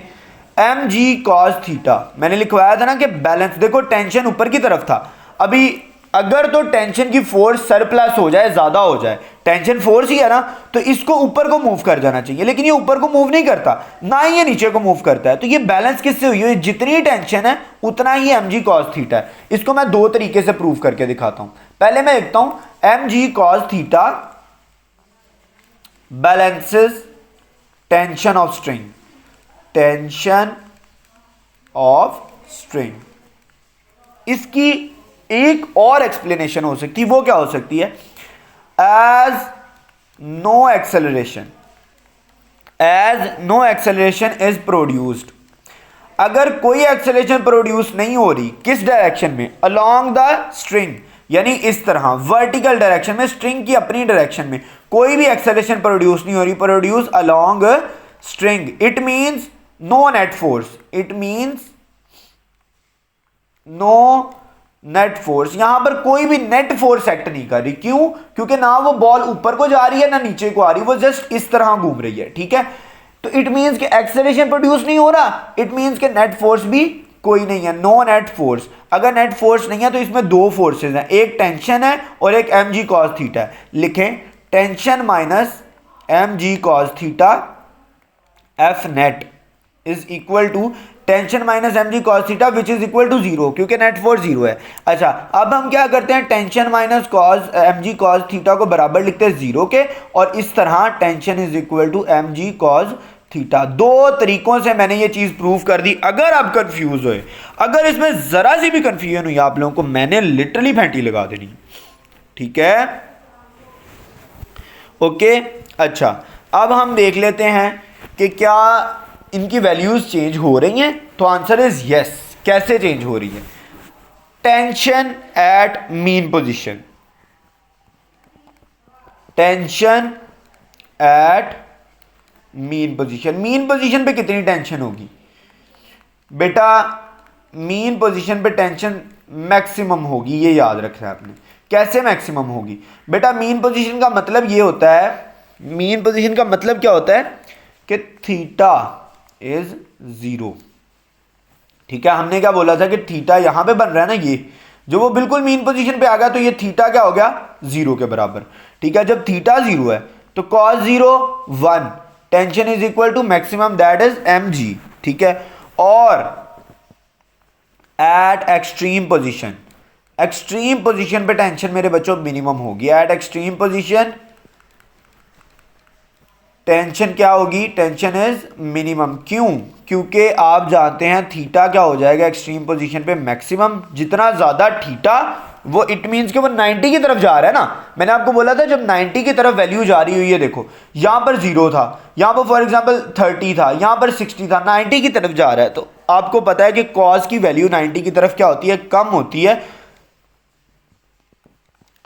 S1: mg cos थीटा। मैंने लिखवाया था ना कि बैलेंस, देखो टेंशन ऊपर की तरफ था। अभी अगर तो टेंशन की फोर्स सरप्लस हो जाए, ज्यादा हो जाए, टेंशन फोर्स ही है ना, तो इसको ऊपर को मूव कर जाना चाहिए, लेकिन ये ऊपर को मूव नहीं करता, ना ही ये नीचे को मूव करता है। तो ये बैलेंस किससे हुई है? जितनी टेंशन है उतना ही mg cos थीटा है। इसको मैं दो तरीके से प्रूव करके दिखाता हूं। पहले मैं लिखता हूं mg cos theta balances tension of string, tension of string. इसकी एक और एक्सप्लेनेशन हो सकती है, वो क्या हो सकती है? As no acceleration is produced. अगर कोई एक्सेलरेशन प्रोड्यूस नहीं हो रही, किस डायरेक्शन में? अलोंग द स्ट्रिंग, यानी इस तरह वर्टिकल डायरेक्शन में, स्ट्रिंग की अपनी डायरेक्शन में कोई भी एक्सेलरेशन प्रोड्यूस नहीं हो रही, produce along string, it means no net force, it means no net force. यहां पर कोई भी नेट फोर्स एक्ट नहीं कर रही। क्यों? क्योंकि ना वो बॉल ऊपर को जा रही है ना नीचे को आ रही, वो जस्ट इस तरह घूम रही है, ठीक है। तो इट मींस कि एक्सेलरेशन प्रोड्यूस नहीं हो रहा, इट मींस कि नेट फोर्स भी कोई नहीं है, नो नेट फोर्स। अगर नेट फोर्स नहीं है तो इसमें दो फोर्सेस हैं, एक टेंशन है और एक mg cos थीटा है। लिखें tension minus mg cos theta F net is equal to tension minus mg cos theta which is equal to zero, क्योंकि नेट फोर्स जीरो है। अच्छा, अब हम क्या करते हैं? Tension minus mg cos theta को बराबर लिखते हैं जीरो के, और इस तरह tension is equal to mg cos theta. दो तरीकों से मैंने ये चीज प्रूव कर दी। अगर आप कंफ्यूज हुए, अगर इसमें जरा सी भी कंफ्यूजन हुई आप लोगों को, मैंने लिटरली फैंटी लगा देनी, ठीक है? ओके, अच्छा, अब हम देख लेते हैं कि क्या इनकी वैल्यूज चेंज हो रही हैं। तो आंसर इज यस। कैसे चेंज हो रही है? Tension eight mean position, tension eight mean position. Mean position पे कितनी टेंशन होगी बेटा? मीन पोजीशन पे टेंशन मैक्सिमम होगी, ये याद रखना है आपने। कैसे मैक्सिमम होगी बेटा? मीन पोजीशन का मतलब ये होता है, मीन पोजीशन का मतलब क्या होता है कि थीटा इज जीरो, ठीक है। हमने क्या बोला था कि थीटा यहां पे बन रहा है ना, ये जो वो बिल्कुल मीन पोजीशन पे आ गया, तो ये थीटा क्या हो गया? जीरो के बराबर, ठीक है। जब थीटा जीरो है तो cos zero 1, tension is equal to maximum that is mg, ठीक है। और at extreme position, extreme position पे टेंशन मेरे बच्चों मिनिमम होगी। एट एक्सट्रीम पोजीशन टेंशन क्या होगी? Tension is minimum. क्यों? क्योंकि आप जानते हैं थीटा क्या हो जाएगा एक्सट्रीम पोजीशन पे? मैक्सिमम। जितना ज्यादा थीटा, वो इट मींस कि वो 90 की तरफ जा रहा है ना। मैंने आपको बोला था जब 90 की तरफ वैल्यू जा रही हुई है, देखो यहां पर 0 था, यहां पर फॉर एग्जांपल 30 था, यहां पर 60 था, 90 की तरफ जा रहा है। तो आपको पता है कि कॉस की वैल्यू 90 की तरफ क्या होती है? कम होती है।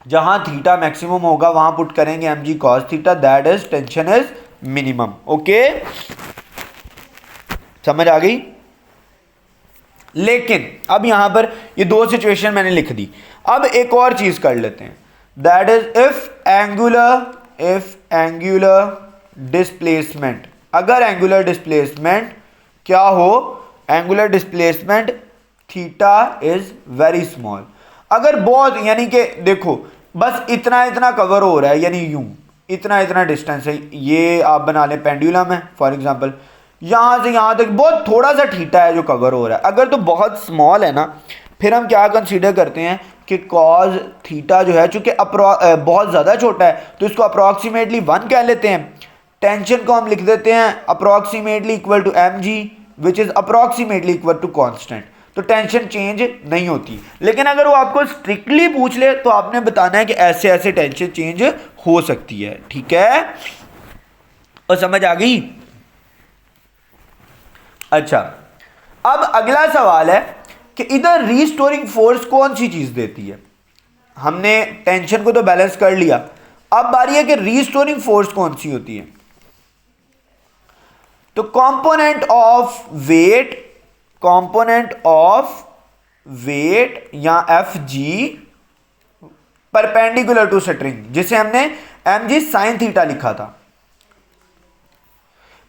S1: जहां थीटा मैक्सिमम होगा वहां पुट करेंगे mg cos theta, that is tension is minimum. Okay, समझ आ गई? लेकिन अब यहां पर ये दो सिचुएशन मैंने लिख दी। अब एक और चीज कर लेते हैं, that is if angular displacement. अगर एंगुलर डिस्प्लेसमेंट क्या हो? Angular displacement theta is very small. अगर बहुत, यानी कि देखो बस इतना इतना कवर हो रहा है, यानी यूं इतना इतना डिस्टेंस है, ये आप बना लें पेंडुलम है फॉर एग्जांपल, यहां से यहां तक बहुत थोड़ा सा थीटा है जो कवर हो रहा है। अगर तो बहुत स्मॉल है ना, फिर हम क्या कंसीडर करते हैं कि कॉज थीटा जो है, चूंकि बहुत ज्यादा छोटा है तो इसको अप्रोक्सीमेटली 1 कह लेते हैं। टेंशन को हम लिख देते हैं approximately equal to mg which is approximately equal to constant. तो टेंशन चेंज नहीं होती। लेकिन अगर वो आपको स्ट्रिक्टली पूछ ले तो आपने बताना है कि ऐसे ऐसे टेंशन चेंज हो सकती है, ठीक है? और समझ आ गई? अच्छा, अब अगला सवाल है कि इधर रीस्टोरिंग फोर्स कौन सी चीज देती है? हमने टेंशन को तो बैलेंस कर लिया, अब बारी है कि रीस्टोरिंग फोर्स कौन सी होती है। तो कंपोनेंट ऑफ वेट या Fg परपेंडिकुलर टू स्ट्रिंग, जिसे हमने mg sin थीटा लिखा था।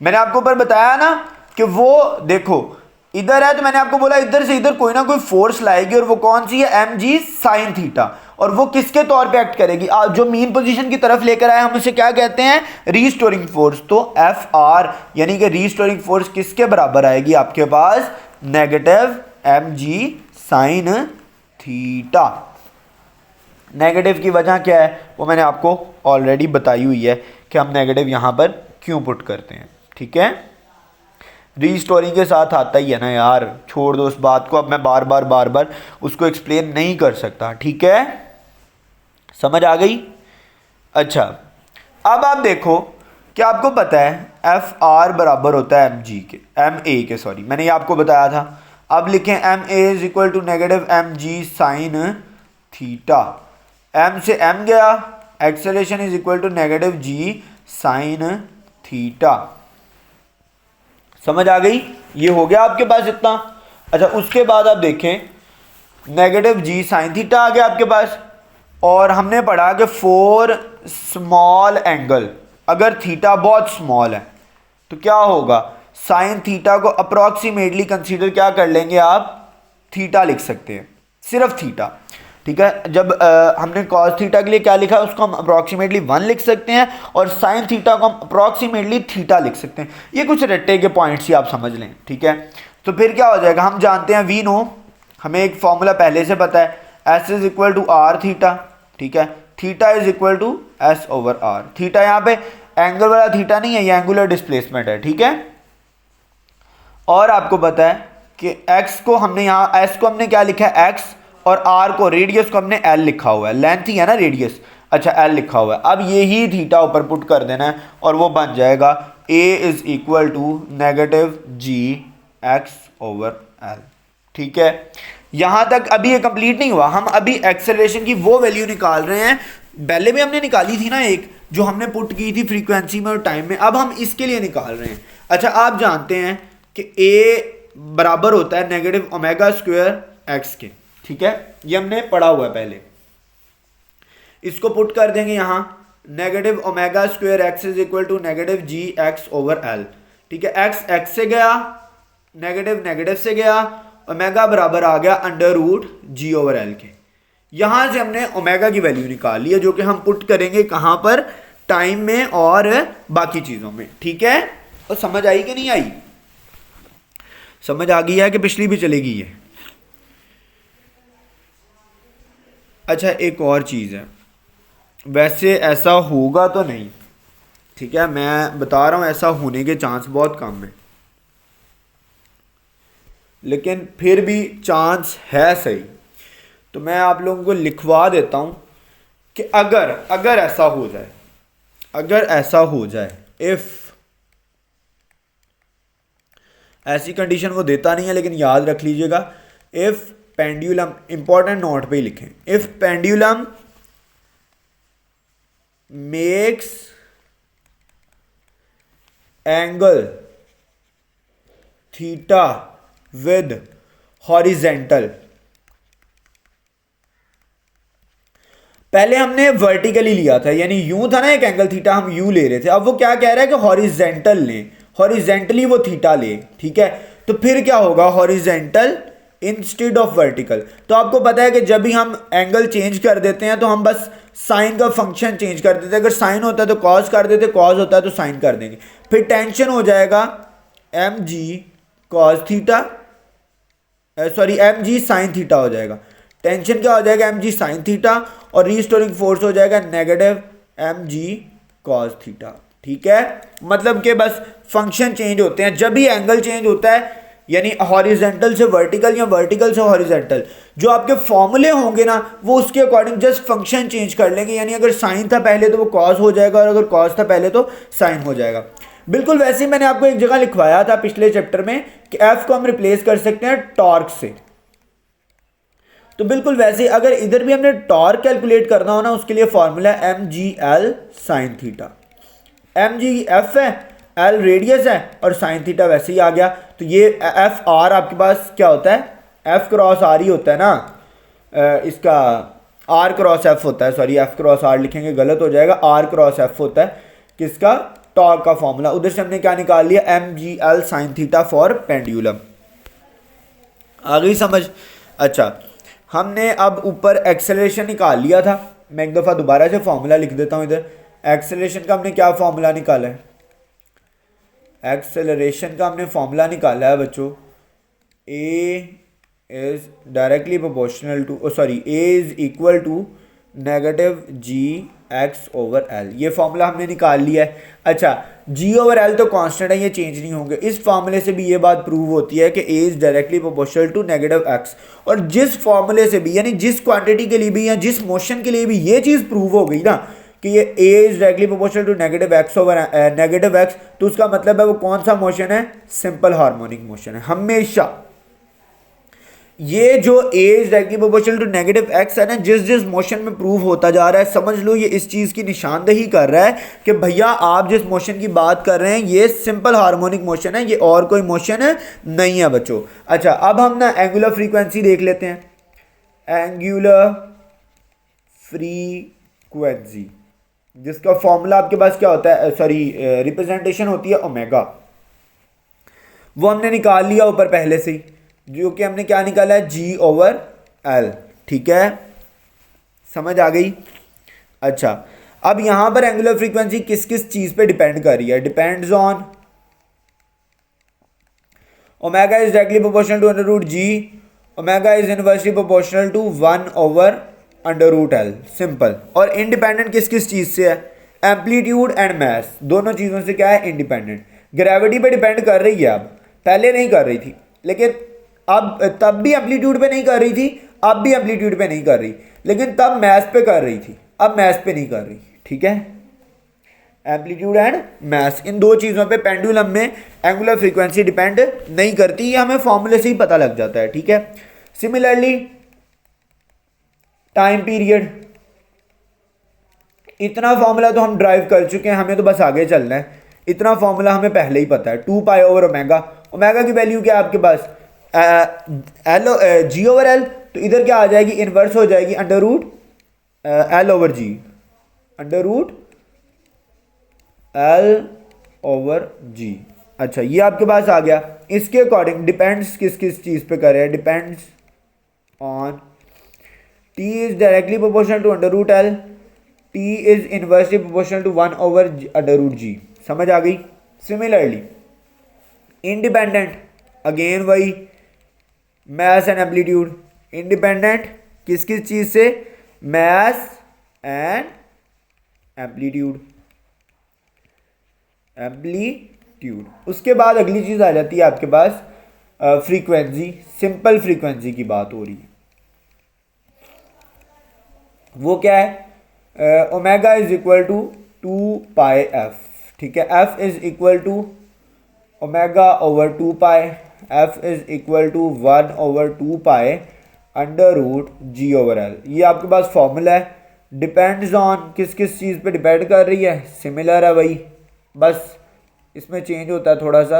S1: मैंने आपको ऊपर बताया ना कि वो देखो इधर है, तो मैंने आपको बोला इधर से इधर कोई ना कोई फोर्स लाएगी, और वो कौन सी है? mg sin theta. और वो किसके तौर पे एक्ट करेगी? जो मीन पोजीशन की तरफ लेकर आए हम उसे क्या कहते हैं? Restoring force. तो Fr यानी कि रीस्टोरिंग फोर्स किसके बराबर आएगी आपके पास? नेगेटिव mg sin थीटा। नेगेटिव की वजह क्या है वो मैंने आपको ऑलरेडी बताई हुई है कि हम नेगेटिव यहां पर क्यों पुट करते हैं, ठीक है? रीस्टोरिंग के साथ आता ही है ना यार, छोड़ दो उस बात को, अब मैं बार बार उसको एक्सप्लेन नहीं कर सकता, ठीक है, समझ आ गई। अच्छा, अब आप देखो कि आपको पता है एफ आर बराबर होता है एम जी के, एम ए के, सॉरी मैंने ये आपको बताया था। अब लिखें M A is equal to negative M G sine theta, M से एम गया, acceleration is equal to negative G sine theta, समझ आ गई, ये हो गया आपके पास इतना। अच्छा, उसके बाद आप देखें नेगेटिव जी साइन थीटा आ गया आपके पास, और हमने पढ़ा कि फॉर स्मॉल एंगल अगर थीटा बहुत स्मॉल है तो क्या होगा, साइन थीटा को अप्रॉक्सीमेटली कंसीडर क्या कर लेंगे आप, थीटा लिख सकते हैं, सिर्फ थीटा, ठीक है। जब हमने कॉस थीटा के लिए क्या लिखा है, उसको हम अप्रॉक्सीमेटली 1 लिख सकते हैं, और साइन थीटा को हम अप्रॉक्सीमेटली थीटा लिख सकते हैं। ये कुछ रट्टे के पॉइंट्स ही आप समझ लें, ठीक है। तो फिर क्या हो जाएगा, हम जानते हैं वी नो, हमें एक फॉर्मूला पहले से पता है, S is equal to R theta, ठीक है, theta is equal to S over R. Theta यहाँ पे एंगल वाला थीटा नहीं है, ये एंगुलर डिस्प्लेसमेंट है, ठीक है। और आपको पता है कि एक्स को हमने यहाँ, एस को हमने क्या लिखा है एक्स, और आर को, रेडियस को हमने एल लिखा हुआ है, लेंथ ही है ना रेडियस, अच्छा एल लिखा हुआ है। अब यही थीटा ऊपर पुट कर देना है और वो बन जाएगा A is equal to negative G X over L, ठीक है। यहां तक अभी ये कंप्लीट नहीं हुआ, हम अभी एक्सेलरेशन की वो वैल्यू निकाल रहे हैं, पहले भी हमने निकाली थी ना एक, जो हमने पुट की थी फ्रीक्वेंसी में और टाइम में, अब हम इसके लिए निकाल रहे हैं। अच्छा, आप जानते हैं कि ए बराबर होता है नेगेटिव ओमेगा स्क्वायर एक्स के, ठीक है, ये हमने पढ़ा हुआ है पहले। इसको पुट कर देंगे यहां, negative omega square X is equal to negative G X over L, ठीक है। एक्स एक्स से गया, नेगेटिव नेगेटिव से गया, ओमेगा बराबर आ गया under root G over L के। यहां से हमने ओमेगा की वैल्यू निकाल ली है, जो कि हम पुट करेंगे कहां पर, टाइम में और बाकी चीजों में, ठीक है। और समझ आई कि नहीं आई, समझ आ गई है कि पिछली भी चलेगी ये। अच्छा, एक और चीज़ है, वैसे ऐसा होगा तो नहीं, ठीक है, मैं बता रहा हूँ ऐसा होने के चांस बहुत कम है, लेकिन फिर भी चांस है सही, तो मैं आप लोगों को लिखवा देता हूँ कि अगर ऐसा हो जाए, अगर ऐसा हो जाए, इफ़, ऐसी कंडीशन वो देता नहीं है लेकिन याद रख लीजिएगा, इफ़ पेंडुलम, इंपॉर्टेंट नोट पे ही लिखें, if pendulum makes angle theta with horizontal, पहले हमने वर्टिकली लिया था, यानी यूं था ना एक एंगल थीटा, हम यू ले रहे थे, अब वो क्या कह रहा है कि हॉरिजेंटल लें, हॉरिजेंटली वो थीटा ले, ठीक है। तो फिर क्या होगा, हॉरिजेंटल इंस्टेड ऑफ वर्टिकल। तो आपको पता है कि जब भी हम एंगल चेंज कर देते हैं तो हम बस साइन का फंक्शन चेंज कर देते हैं, अगर साइन होता है तो कॉस कर देते, कॉस होता है तो साइन कर देंगे, फिर टेंशन हो जाएगा M G cos theta, sorry M G sine theta हो जाएगा, टेंशन क्या हो जाएगा एम जी साइन थीटा, और रीस्टोरिंग फोर्स हो जाएगा negative M G cos theta, ठीक है। मतलब कि बस फंक्शन चेंज होते हैं जब भी एंगल चेंज होता है, यानी हॉरिजेंटल से वर्टिकल या वर्टिकल से हॉरिजेंटल, जो आपके फॉर्मूले होंगे ना वो उसके अकॉर्डिंग जस्ट फंक्शन चेंज कर लेंगे, यानी अगर साइन था पहले तो वो कॉस हो जाएगा, और अगर कॉस था पहले तो साइन हो जाएगा। बिल्कुल वैसे ही मैंने आपको एक जगह लिखवाया था पिछले चैप्टर में कि एफ को हम रिप्लेस कर सकते हैं टॉर्क से, तो बिल्कुल वैसे अगर इधर भी हमने टॉर्क कैलकुलेट करना हो ना, उसके लिए formula M G L sine theta, M G F है, एल रेडियस है, और साइन थीटा वैसे ही आ गया। तो ये एफ आर आपके पास क्या होता है, एफ क्रॉस आर ही होता है ना, इसका आर क्रॉस एफ होता है, सॉरी एफ क्रॉस आर लिखेंगे गलत हो जाएगा, आर क्रॉस एफ होता है किसका, टॉर्क का फॉर्मूला। उधर से हमने क्या निकाल लिया, M G L sine theta for pendulum, आ गई समझ। अच्छा, हमने अब ऊपर एक्सेलरेशन निकाल लिया था, मैं एक दफ़ा दोबारा से फॉर्मूला लिख देता हूँ इधर। एक्सेलरेशन का हमने क्या फॉर्मूला निकाला है, एक्सेलरेशन का हमने फॉर्मूला निकाला है बच्चों, A is directly proportional to, sorry A is equal to negative G X over L, ये फॉर्मूला हमने निकाल लिया है। अच्छा, जी ओवर एल तो कांस्टेंट है, ये चेंज नहीं होंगे। इस फॉर्मूले से भी ये बात प्रूव होती है कि A is directly proportional to negative X. और जिस फॉर्मूले से भी, यानी जिस क्वांटिटी के लिए भी या जिस मोशन के लिए भी ये चीज़ प्रूव हो गई ना कि ये A is directly proportional to negative X over negative X, तो उसका मतलब है वो कौन सा मोशन है? सिंपल हार्मोनिक मोशन है। हमेशा ये जो A is directly proportional to negative X है ना, जिस जिस मोशन में प्रूव होता जा रहा है, समझ लो ये इस चीज़ की निशानदेही कर रहा है कि भैया आप जिस मोशन की बात कर रहे हैं ये सिंपल हार्मोनिक मोशन है, ये और कोई मोशन है नहीं है बच्चों। अच्छा, अब हम ना एंगुलर फ्रीक्वेंसी देख लेते हैं। एंगुलर फ्रीक्वेंसी, जिसका फॉर्मूला आपके पास क्या होता है, सॉरी रिप्रेजेंटेशन होती है ओमेगा। वो हमने निकाल लिया ऊपर पहले से ही, जो कि हमने क्या निकाला है? जी ओवर एल। ठीक है, समझ आ गई? अच्छा, अब यहां पर एंगुलर फ्रीक्वेंसी किस किस चीज पे डिपेंड कर रही है? Depends on omega is directly proportional to under root G, omega is inversely proportional to 1 over under root L, simple. और इंडिपेंडेंट किस किस चीज से है? एम्पलीट्यूड एंड मैस, दोनों चीजों से क्या है? इंडिपेंडेंट। ग्रेविटी पे डिपेंड कर रही है, अब पहले नहीं कर रही थी, लेकिन अब तब भी एम्पलीट्यूड पे नहीं कर रही थी, अब भी एम्पलीट्यूड पे नहीं कर रही, लेकिन तब मैस पे कर रही थी, अब मैस पे नहीं कर रही। ठीक है, एम्पलीट्यूड एंड मैस, इन दो चीज़ों पे पेंडुलम में एंगुलर फ्रीक्वेंसी डिपेंड नहीं करती, ये हमें फॉर्मूले से ही पता लग जाता है। ठीक है, सिमिलरली टाइम पीरियड, इतना फॉर्मूला तो हम ड्राइव कर चुके हैं, हमें तो बस आगे चलना है। इतना फॉर्मूला हमें पहले ही पता है, 2 पाई ओवर ओमेगा। ओमेगा की वैल्यू क्या है आपके पास? एल जी ओवर एल, तो इधर क्या आ जाएगी? इनवर्स हो जाएगी अंडर रूट एल ओवर जी, अंडर रूट एल ओवर जी। अच्छा, ये आपके पास आ गया। इसके अकॉर्डिंग डिपेंड्स किस किस चीज़ पे कर रहे हैं? Depends on T is directly proportional to under root L, T is inversely proportional to 1 over under root G. समझ आ गई? सिमिलरली इंडिपेंडेंट, अगेन वही मैस एंड एम्पलीट्यूड। इंडिपेंडेंट किस किस चीज से? Mass and amplitude, amplitude. उसके बाद अगली चीज आ जाती है आपके पास फ्रीक्वेंसी, सिंपल फ्रीक्वेंसी की बात हो रही है। वो क्या है? Omega is equal to 2 pi F. ठीक है, F is equal to omega over 2 pi, F is equal to 1 over 2 pi under root G over L. ये आपके पास फॉर्मूला है। डिपेंड्स ऑन किस किस चीज़ पे डिपेंड कर रही है? सिमिलर है वही, बस इसमें चेंज होता है थोड़ा सा।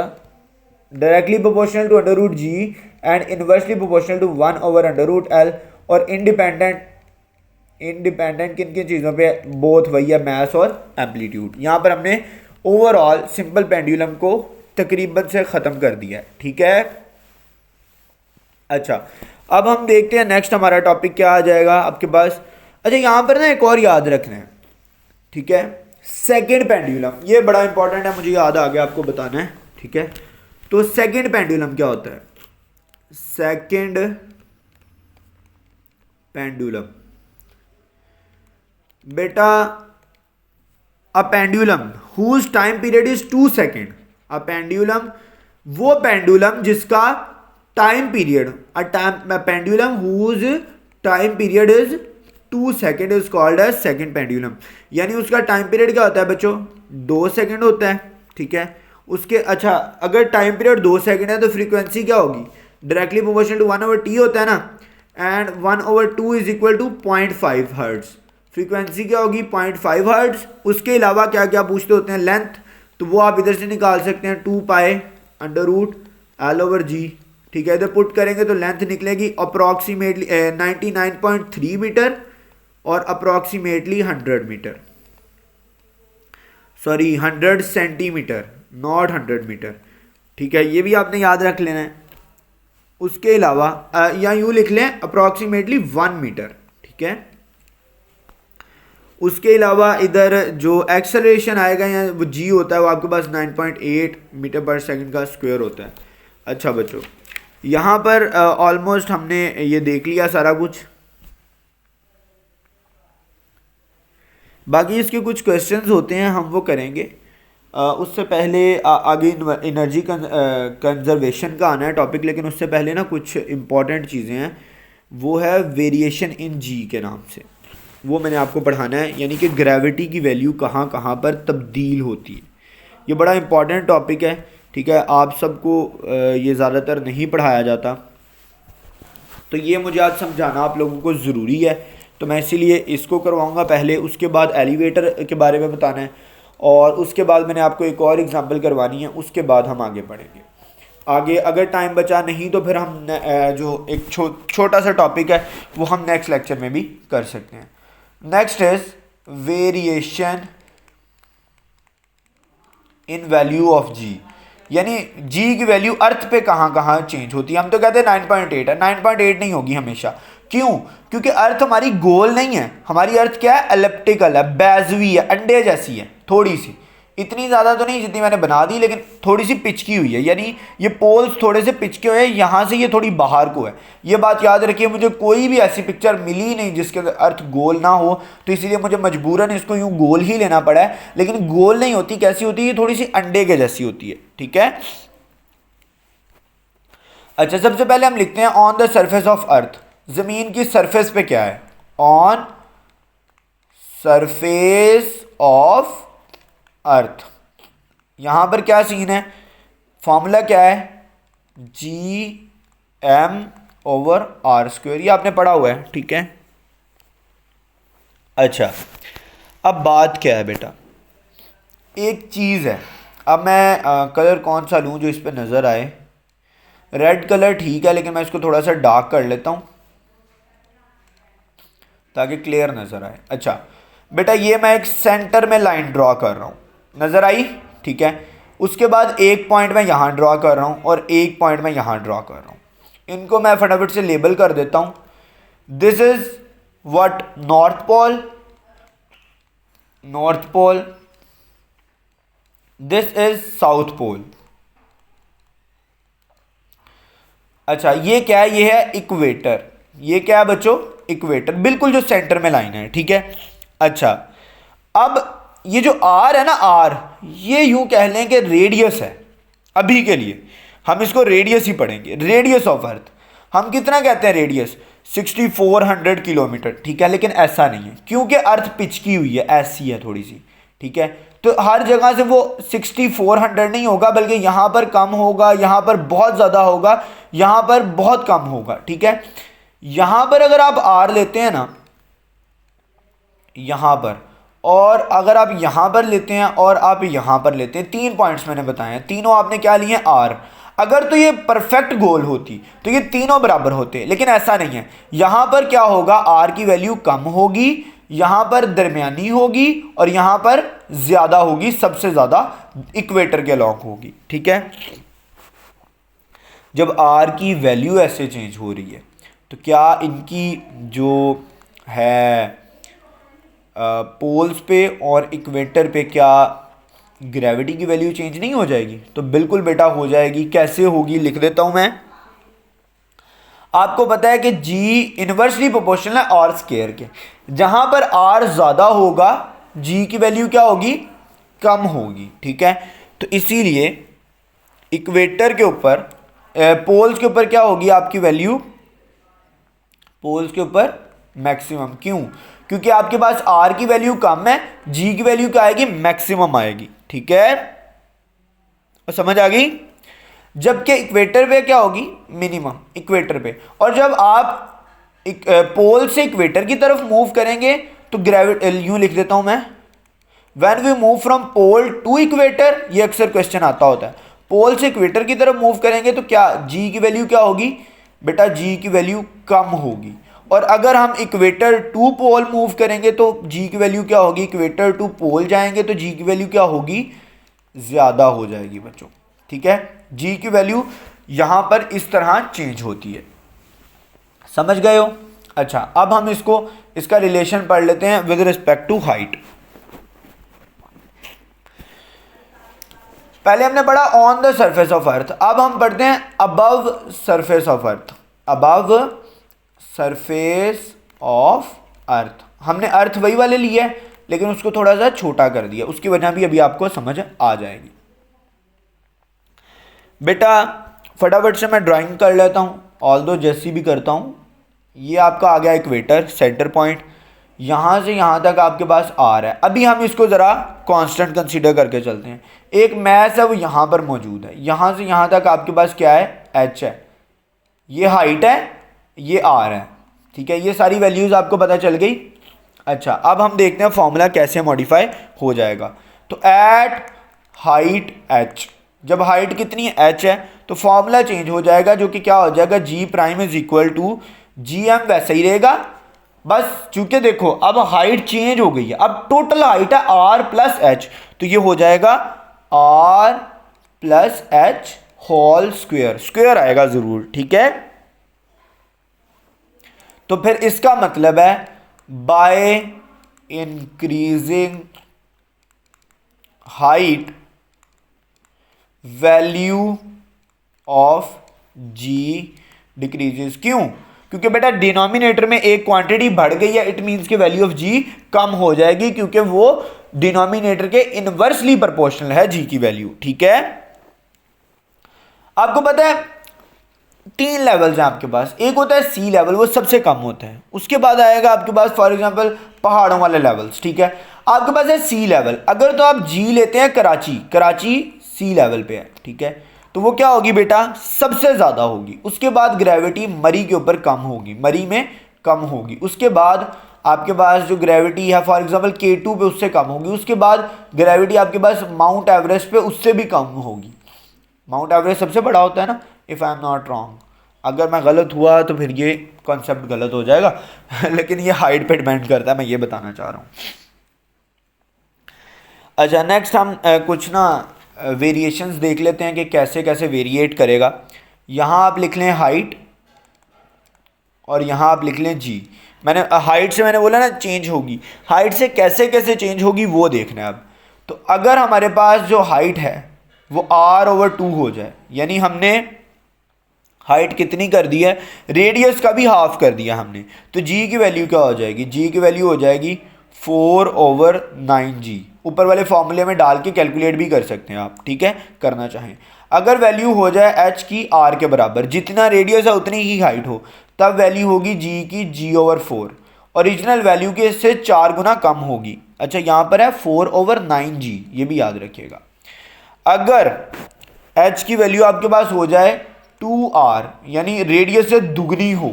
S1: Directly proportional to under root G and inversely proportional to 1 over under root L. और इंडिपेंडेंट, इंडिपेंडेंट किन किन चीज़ों पे? बोथ वही है, मैस और एम्पलीट्यूड। यहाँ पर हमने ओवरऑल सिंपल पेंडुलम को तकरीबन से ख़त्म कर दिया है। ठीक है, अच्छा अब हम देखते हैं नेक्स्ट हमारा टॉपिक क्या आ जाएगा आपके पास। अच्छा, यहाँ पर ना एक और याद रखना है। ठीक है, सेकंड पेंडुलम, ये बड़ा इंपॉर्टेंट है, मुझे याद आ गया आपको बताना है। ठीक है, तो सेकंड पेंडुलम क्या होता है? सेकंड पेंडुलम बेटा, a pendulum whose time period is 2 second. A pendulum, वो पेंडुलम जिसका time period, pendulum whose time period is 2 second is called as second pendulum. यानी उसका टाइम पीरियड क्या होता है बच्चों? 2 सेकेंड होता है। ठीक है, उसके अच्छा अगर टाइम पीरियड 2 सेकेंड है तो फ्रीक्वेंसी क्या होगी? Directly proportional to 1 over T होता है ना, and 1 over 2 is equal to 0.5 hertz. Frequency क्या होगी? 0.5 हर्ट्ज। उसके अलावा क्या क्या पूछते होते हैं? लेंथ, तो वो आप इधर से निकाल सकते हैं 2 pi under root L over G. ठीक है, इधर पुट करेंगे तो लेंथ निकलेगी अप्रॉक्सीमेटली 99.3 मीटर और approximately 100 metre, sorry 100 centimetre, not 100 metre. ठीक है, ये भी आपने याद रख लेना है। उसके अलावा या यूँ लिख लें अप्रॉक्सीमेटली 1 मीटर। ठीक है, उसके अलावा इधर जो एक्सेलरेशन आएगा या वो जी होता है वो आपके पास 9.8 मीटर पर सेकंड का स्क्वायर होता है। अच्छा बच्चों, यहाँ पर ऑलमोस्ट हमने ये देख लिया सारा कुछ। बाकी इसके कुछ क्वेश्चंस होते हैं, हम वो करेंगे। उससे पहले आगे एनर्जी कंजर्वेशन का आना है टॉपिक, लेकिन उससे पहले ना कुछ इम्पॉर्टेंट चीज़ें हैं। वो है वेरिएशन इन जी के नाम से, वो मैंने आपको पढ़ाना है, यानी कि ग्रेविटी की वैल्यू कहाँ कहाँ पर तब्दील होती है। ये बड़ा इम्पॉर्टेंट टॉपिक है, ठीक है। आप सबको ये ज़्यादातर नहीं पढ़ाया जाता, तो ये मुझे आज समझाना आप लोगों को ज़रूरी है, तो मैं इसीलिए इसको करवाऊँगा पहले। उसके बाद एलिवेटर के बारे में बताना है, और उसके बाद मैंने आपको एक और एग्जांपल करवानी है, उसके बाद हम आगे बढ़ेंगे। आगे अगर टाइम बचा नहीं तो फिर हम जो एक छोटा सा टॉपिक है वो हम नेक्स्ट लेक्चर में भी कर सकते हैं। Next is variation in value of G, यानी जी की वैल्यू अर्थ पे कहाँ कहाँ चेंज होती है। हम तो कहते हैं 9.8 है, 9.8 नहीं होगी हमेशा। क्यों? क्योंकि अर्थ हमारी गोल नहीं है, हमारी अर्थ क्या है, एलिप्टिकल है, बैजवी है, अंडे जैसी है, थोड़ी सी, इतनी ज़्यादा तो नहीं जितनी मैंने बना दी, लेकिन थोड़ी सी पिचकी हुई है, यानी ये पोल्स थोड़े से पिचके हुए हैं, यहाँ से ये थोड़ी बाहर को है। ये बात याद रखिए, मुझे कोई भी ऐसी पिक्चर मिली नहीं जिसके अर्थ गोल ना हो, तो इसीलिए मुझे मजबूरन इसको यूँ गोल ही लेना पड़ा है। लेकिन गोल नहीं होती, कैसी होती है, थोड़ी सी अंडे के जैसी होती है, ठीक है। अच्छा, सबसे पहले हम लिखते हैं on the surface of earth, जमीन की सरफेस पे क्या है, ऑन सरफेस ऑफ अर्थ। यहां पर क्या सीन है, फॉर्मूला क्या है, G M over R square, ये आपने पढ़ा हुआ है, ठीक है। अच्छा, अब बात क्या है बेटा, एक चीज़ है, अब मैं कलर कौन सा लूँ जो इस पर नज़र आए। रेड कलर ठीक है, लेकिन मैं इसको थोड़ा सा डार्क कर लेता हूँ ताकि क्लियर नज़र आए। अच्छा बेटा, ये मैं एक सेंटर में लाइन ड्रॉ कर रहा हूँ, नज़र आई, ठीक है। उसके बाद एक पॉइंट मैं यहाँ ड्रॉ कर रहा हूँ और एक पॉइंट मैं यहाँ ड्रॉ कर रहा हूँ। इनको मैं फटाफट से लेबल कर देता हूँ। This is what, north pole, north pole, this is south pole. अच्छा, ये क्या है, ये है इक्वेटर, ये क्या है बच्चों, इक्वेटर, बिल्कुल जो सेंटर में लाइन है, ठीक है। अच्छा, अब ये जो आर है ना, आर, ये यूं कह लें कि रेडियस है, अभी के लिए हम इसको रेडियस ही पढ़ेंगे, रेडियस ऑफ अर्थ। हम कितना कहते हैं रेडियस, 6400 किलोमीटर, ठीक है। लेकिन ऐसा नहीं है, क्योंकि अर्थ पिचकी हुई है, ऐसी है थोड़ी सी, ठीक है। तो हर जगह से वो 6400 नहीं होगा, बल्कि यहां पर कम होगा, यहां पर बहुत ज़्यादा होगा, यहां पर बहुत कम होगा, ठीक है। यहां पर अगर आप आर लेते हैं ना, यहां पर, और अगर आप यहां पर लेते हैं और आप यहां पर लेते हैं, 3 पॉइंट्स मैंने बताए हैं, तीनों आपने क्या लिए, आर। अगर तो ये परफेक्ट गोल होती तो ये तीनों बराबर होते, लेकिन ऐसा नहीं है। यहां पर क्या होगा, आर की वैल्यू कम होगी, यहां पर दरमियानी होगी, और यहां पर ज्यादा होगी, सबसे ज्यादा इक्वेटर के अलॉन्ग होगी, ठीक है। जब आर की वैल्यू ऐसे चेंज हो रही है, तो क्या इनकी जो है पोल्स पे और इक्वेटर पे क्या ग्रेविटी की वैल्यू चेंज नहीं हो जाएगी? तो बिल्कुल बेटा हो जाएगी। कैसे होगी, लिख देता हूं मैं। आपको पता है कि जी इनवर्सली प्रोपोर्शनल है आर स्क्वायर के, जहां पर आर ज्यादा होगा जी की वैल्यू क्या होगी, कम होगी, ठीक है। तो इसीलिए इक्वेटर के ऊपर, पोल्स के ऊपर क्या होगी आपकी वैल्यू, पोल्स के ऊपर मैक्सिमम। क्यों? क्योंकि आपके पास आर की वैल्यू कम है, जी की वैल्यू क्या आएगी, मैक्सिमम आएगी, ठीक है। और समझ आ गई? जबकि इक्वेटर पे क्या होगी, मिनिमम इक्वेटर पे। और जब आप पोल से इक्वेटर की तरफ मूव करेंगे तो ग्रेविटी, यूं लिख देता हूं मैं, when we move from pole to equator, ये अक्सर क्वेश्चन आता होता है, पोल से इक्वेटर की तरफ मूव करेंगे तो क्या जी की वैल्यू क्या होगी बेटा, जी की वैल्यू कम होगी। और अगर हम इक्वेटर टू पोल मूव करेंगे तो जी की वैल्यू क्या होगी, इक्वेटर टू पोल जाएंगे तो जी की वैल्यू क्या होगी, ज्यादा हो जाएगी बच्चों, ठीक है। जी की वैल्यू यहां पर इस तरह चेंज होती है, समझ गए हो? अच्छा, अब हम इसका रिलेशन पढ़ लेते हैं विद रिस्पेक्ट टू हाइट। पहले हमने पढ़ा on the surface of earth, अब हम पढ़ते हैं above surface of earth. Above surface of earth, हमने अर्थ वही वाले लिए, लेकिन उसको थोड़ा सा छोटा कर दिया, उसकी वजह भी अभी आपको समझ आ जाएगी। बेटा फटाफट से मैं ड्राइंग कर लेता हूँ, ऑल्दो जैसी भी करता हूँ। ये आपका आ गया इक्वेटर, सेंटर पॉइंट, यहाँ से यहाँ तक आपके पास आर है। अभी हम इसको ज़रा कांस्टेंट कंसीडर करके चलते हैं। एक मैस है वो यहाँ पर मौजूद है, यहाँ से यहाँ तक आपके पास क्या है, एच है, ये हाइट है, ये आर है, ठीक है। ये सारी वैल्यूज़ आपको पता चल गई। अच्छा, अब हम देखते हैं फॉर्मूला कैसे मॉडिफाई हो जाएगा। तो एट हाइट एच, जब हाइट कितनी है, एच है, तो फॉर्मूला चेंज हो जाएगा, जो कि क्या हो जाएगा, G prime is equal to G M, वैसा ही रहेगा। बस चूंकि देखो अब हाइट चेंज हो गई है, अब टोटल हाइट है आर प्लस एच, तो ये हो जाएगा R plus h whole square, square आएगा जरूर, ठीक है। तो फिर इसका मतलब है by increasing height value of g decreases. क्यों? क्योंकि बेटा डिनोमिनेटर में एक क्वांटिटी बढ़ गई है, इट मींस की वैल्यू ऑफ जी कम हो जाएगी, क्योंकि वो डिनोमिनेटर के इनवर्सली प्रोपोर्शनल है जी की वैल्यू, ठीक है। आपको पता है 3 लेवल्स हैं आपके पास। एक होता है सी लेवल, वो सबसे कम होता है, उसके बाद आएगा आपके पास फॉर एग्जांपल पहाड़ों वाले लेवल्स, ठीक है। आपके पास है सी लेवल, अगर तो आप जी लेते हैं कराची, कराची सी लेवल पे है, ठीक है, तो वो क्या होगी बेटा, सबसे ज्यादा होगी। उसके बाद ग्रेविटी मरी के ऊपर कम होगी, मरी में कम होगी। उसके बाद आपके पास जो ग्रेविटी है फॉर एग्जांपल K2 पे, उससे कम होगी। उसके बाद ग्रेविटी आपके पास माउंट एवरेस्ट पे, उससे भी कम होगी। माउंट एवरेस्ट सबसे बड़ा होता है ना, if I am not wrong. अगर मैं गलत हुआ तो फिर ये कॉन्सेप्ट गलत हो जाएगा लेकिन ये हाइट पे डिपेंड करता है, मैं ये बताना चाह रहा हूँ। अच्छा, नेक्स्ट हम कुछ ना वेरिएशंस देख लेते हैं कि कैसे कैसे वेरिएट करेगा। यहाँ आप लिख लें हाइट और यहाँ आप लिख लें जी। मैंने हाइट से मैंने बोला ना चेंज होगी, हाइट से कैसे कैसे चेंज होगी वो देखना है अब। तो अगर हमारे पास जो हाइट है वो r/2 हो जाए, यानी हमने हाइट कितनी कर दी है, रेडियस का भी हाफ कर दिया हमने, तो जी की वैल्यू क्या हो जाएगी, जी की वैल्यू हो जाएगी 4/9g। ऊपर वाले फॉर्मूले में डाल के कैलकुलेट भी कर सकते हैं आप, ठीक है, करना चाहें। अगर वैल्यू हो जाए h की r के बराबर, जितना रेडियस है उतनी ही हाइट हो, तब वैल्यू होगी g की g/4। ओरिजिनल वैल्यू के इससे 4 गुना कम होगी। अच्छा, यहाँ पर है 4/9g, ये भी याद रखिएगा। अगर h की वैल्यू आपके पास हो जाए 2r, यानी रेडियस से दुगनी हो,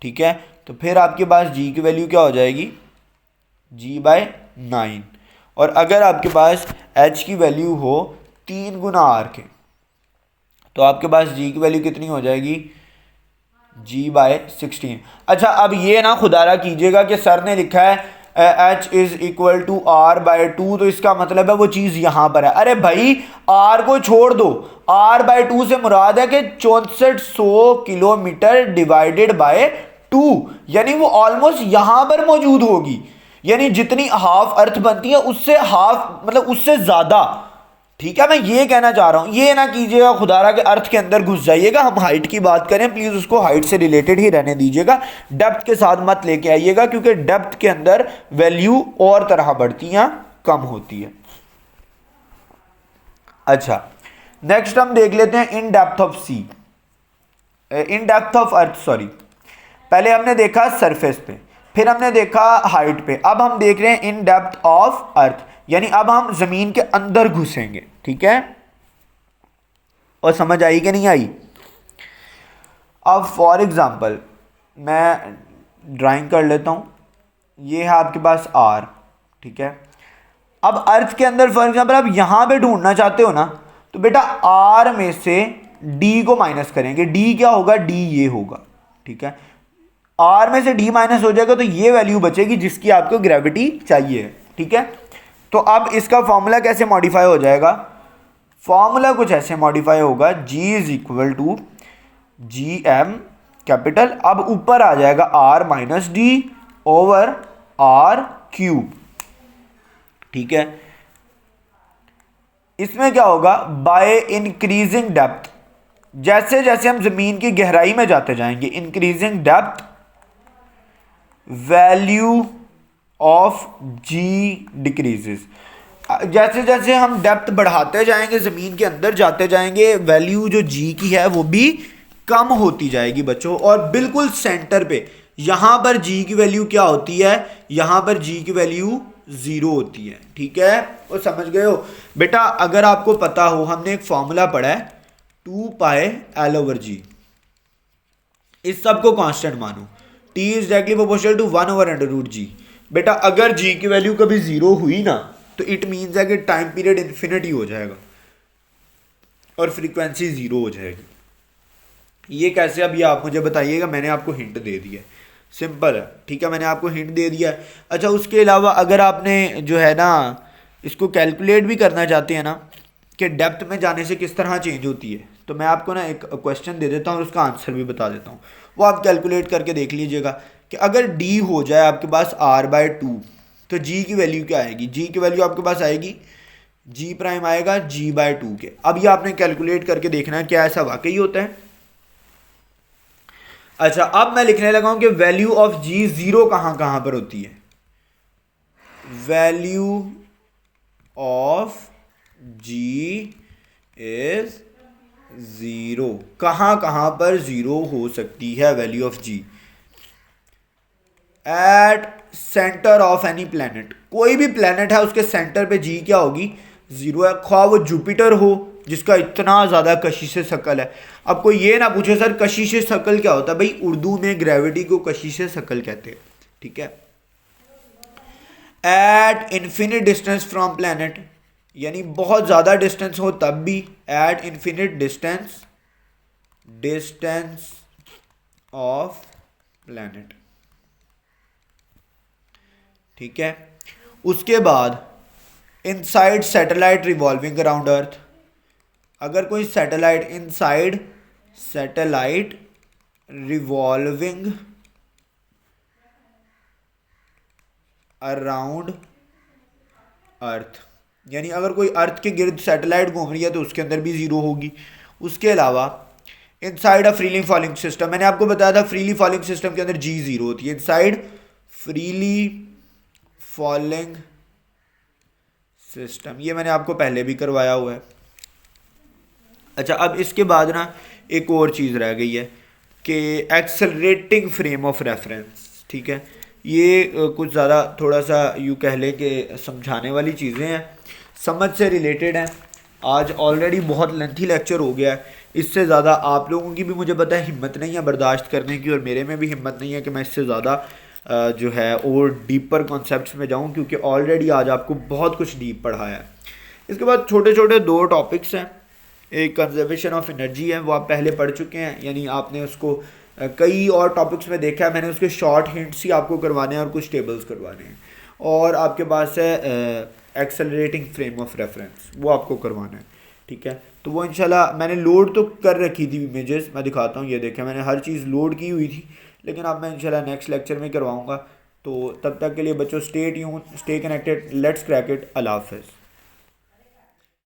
S1: ठीक है, तो फिर आपके पास g की वैल्यू क्या हो जाएगी, g/9। और अगर आपके पास h की वैल्यू हो 3 गुना r के, तो आपके पास g की वैल्यू कितनी हो जाएगी, g/16। अच्छा, अब ये ना खुदारा कीजिएगा कि सर ने लिखा है h is equal to r/2, तो इसका मतलब है वो चीज़ यहाँ पर है। अरे भाई, r को छोड़ दो, r/2 से मुराद है कि 6400 किलोमीटर डिवाइडेड बाय 2, यानी वो ऑलमोस्ट यहाँ पर मौजूद होगी। यानी जितनी हाफ अर्थ बनती है उससे हाफ, मतलब उससे ज़्यादा, ठीक है। मैं ये कहना चाह रहा हूँ, ये ना कीजिएगा खुदारा के अर्थ के अंदर घुस जाइएगा। हम हाइट की बात करें, प्लीज़ उसको हाइट से रिलेटेड ही रहने दीजिएगा, डेप्थ के साथ मत लेके आइएगा, क्योंकि डेप्थ के अंदर वैल्यू और तरह बढ़ती हैं, कम होती है। अच्छा, नेक्स्ट हम देख लेते हैं in depth of sea, in depth of earth, sorry. पहले हमने देखा सरफेस पे, फिर हमने देखा हाइट पे, अब हम देख रहे हैं इन डेप्थ ऑफ अर्थ, यानी अब हम जमीन के अंदर घुसेंगे, ठीक है। और समझ आई कि नहीं आई? अब फॉर एग्जांपल मैं ड्राइंग कर लेता हूं, ये है आपके पास आर, ठीक है। अब अर्थ के अंदर फॉर एग्जांपल आप यहां पे ढूंढना चाहते हो ना, तो बेटा आर में से डी को माइनस करेंगे। डी क्या होगा, डी ये होगा, ठीक है। आर में से डी माइनस हो जाएगा तो ये वैल्यू बचेगी जिसकी आपको ग्रेविटी चाहिए, ठीक है। तो अब इसका फॉर्मूला कैसे मॉडिफाई हो जाएगा, फॉर्मूला कुछ ऐसे मॉडिफाई होगा, g is equal to G M capital, अब ऊपर आ जाएगा r minus d over r cube, ठीक है। इसमें क्या होगा, बाय इंक्रीजिंग डेप्थ, जैसे जैसे हम जमीन की गहराई में जाते जाएंगे, increasing depth value of g decreases. जैसे जैसे हम डेप्थ बढ़ाते जाएंगे, ज़मीन के अंदर जाते जाएंगे, वैल्यू जो जी की है वो भी कम होती जाएगी बच्चों। और बिल्कुल सेंटर पे यहाँ पर जी की वैल्यू क्या होती है, यहाँ पर जी की वैल्यू 0 होती है। ठीक है, वो समझ गए हो बेटा। अगर आपको पता हो, हमने एक फॉर्मूला पढ़ा है 2 पाई एल ओवर जी, इस सब को कांस्टेंट मानो, T is directly proportional to 1 over under root G. बेटा अगर जी की वैल्यू कभी 0 हुई ना, तो इट मीन्स है कि टाइम पीरियड इन्फिनिटी हो जाएगा और फ्रीक्वेंसी 0 हो जाएगी। ये कैसे, अब ये आप मुझे बताइएगा, मैंने आपको हिंट दे दिया है, सिंपल है। ठीक है, मैंने आपको हिंट दे दिया है। अच्छा, उसके अलावा अगर आपने जो है ना इसको कैलकुलेट भी करना चाहते हैं ना कि डेप्थ में जाने से किस तरह चेंज होती है, तो मैं आपको ना एक क्वेश्चन दे देता हूँ और उसका आंसर भी बता देता हूँ, वो आप कैलकुलेट करके देख लीजिएगा कि अगर डी हो जाए आपके पास r/2, तो जी की वैल्यू क्या आएगी। जी की वैल्यू आपके पास आएगी जी प्राइम आएगा g/2 के। अब ये आपने कैलकुलेट करके देखना है क्या ऐसा वाकई होता है। अच्छा, अब मैं लिखने लगा हूं कि वैल्यू ऑफ जी 0 कहां कहां पर होती है। वैल्यू ऑफ जी इज 0, कहां कहां पर 0 हो सकती है value of g. At centre of any planet, कोई भी प्लेनेट है उसके सेंटर पे जी क्या होगी, 0 है। ख्वाह वो जुपिटर हो जिसका इतना ज़्यादा कशिश शकल है। अब कोई ये ना पूछे सर कशिश शकल क्या होता है, भाई उर्दू में ग्रेविटी को कशिश शकल कहते हैं। ठीक है, at infinite distance from planet, यानी बहुत ज़्यादा डिस्टेंस हो तब भी, at infinite distance of planet. ठीक है, उसके बाद inside satellite revolving around earth, अगर कोई satellite inside satellite revolving around earth, यानी अगर कोई अर्थ के गिर्द सैटेलाइट घूम रही है तो उसके अंदर भी 0 होगी। उसके अलावा inside a freely falling system, मैंने आपको बताया था फ्रीली फॉलिंग सिस्टम के अंदर जी 0 होती है। इनसाइड फ्रीली फॉलिंग सिस्टम, ये मैंने आपको पहले भी करवाया हुआ है। अच्छा, अब इसके बाद ना एक और चीज़ रह गई है कि एक्सेलरेटिंग फ्रेम ऑफ रेफरेंस। ठीक है, ये कुछ ज़्यादा थोड़ा सा यूँ कह लें कि समझाने वाली चीज़ें हैं, समझ से रिलेटेड हैं। आज ऑलरेडी बहुत लेंथी लेक्चर हो गया है, इससे ज़्यादा आप लोगों की भी मुझे पता है हिम्मत नहीं है बर्दाश्त करने की, और मेरे में भी हिम्मत नहीं है कि मैं इससे ज़्यादा जो है और डीपर कॉन्सेप्ट्स में जाऊं, क्योंकि ऑलरेडी आज आपको बहुत कुछ डीप पढ़ाया है। इसके बाद छोटे छोटे 2 टॉपिक्स हैं, एक कंजर्वेशन ऑफ एनर्जी है, वो आप पहले पढ़ चुके हैं, यानी आपने उसको कई और टॉपिक्स में देखा है, मैंने उसके शॉर्ट हिंट्स ही आपको करवाने हैं और कुछ टेबल्स करवाने हैं। और आपके पास है एक्सेलरेटिंग फ्रेम ऑफ रेफरेंस, वो आपको करवाना है। ठीक है, तो वो इंशाल्लाह मैंने लोड तो कर रखी थी इमेजेस, मैं दिखाता हूँ, ये देखें मैंने हर चीज़ लोड की हुई थी, लेकिन अब मैं इंशाल्लाह नेक्स्ट लेक्चर में करवाऊँगा। तो तब तक के लिए बच्चों stay tune, stay connected, let's crack it, अल्लाह हाफ़िज़।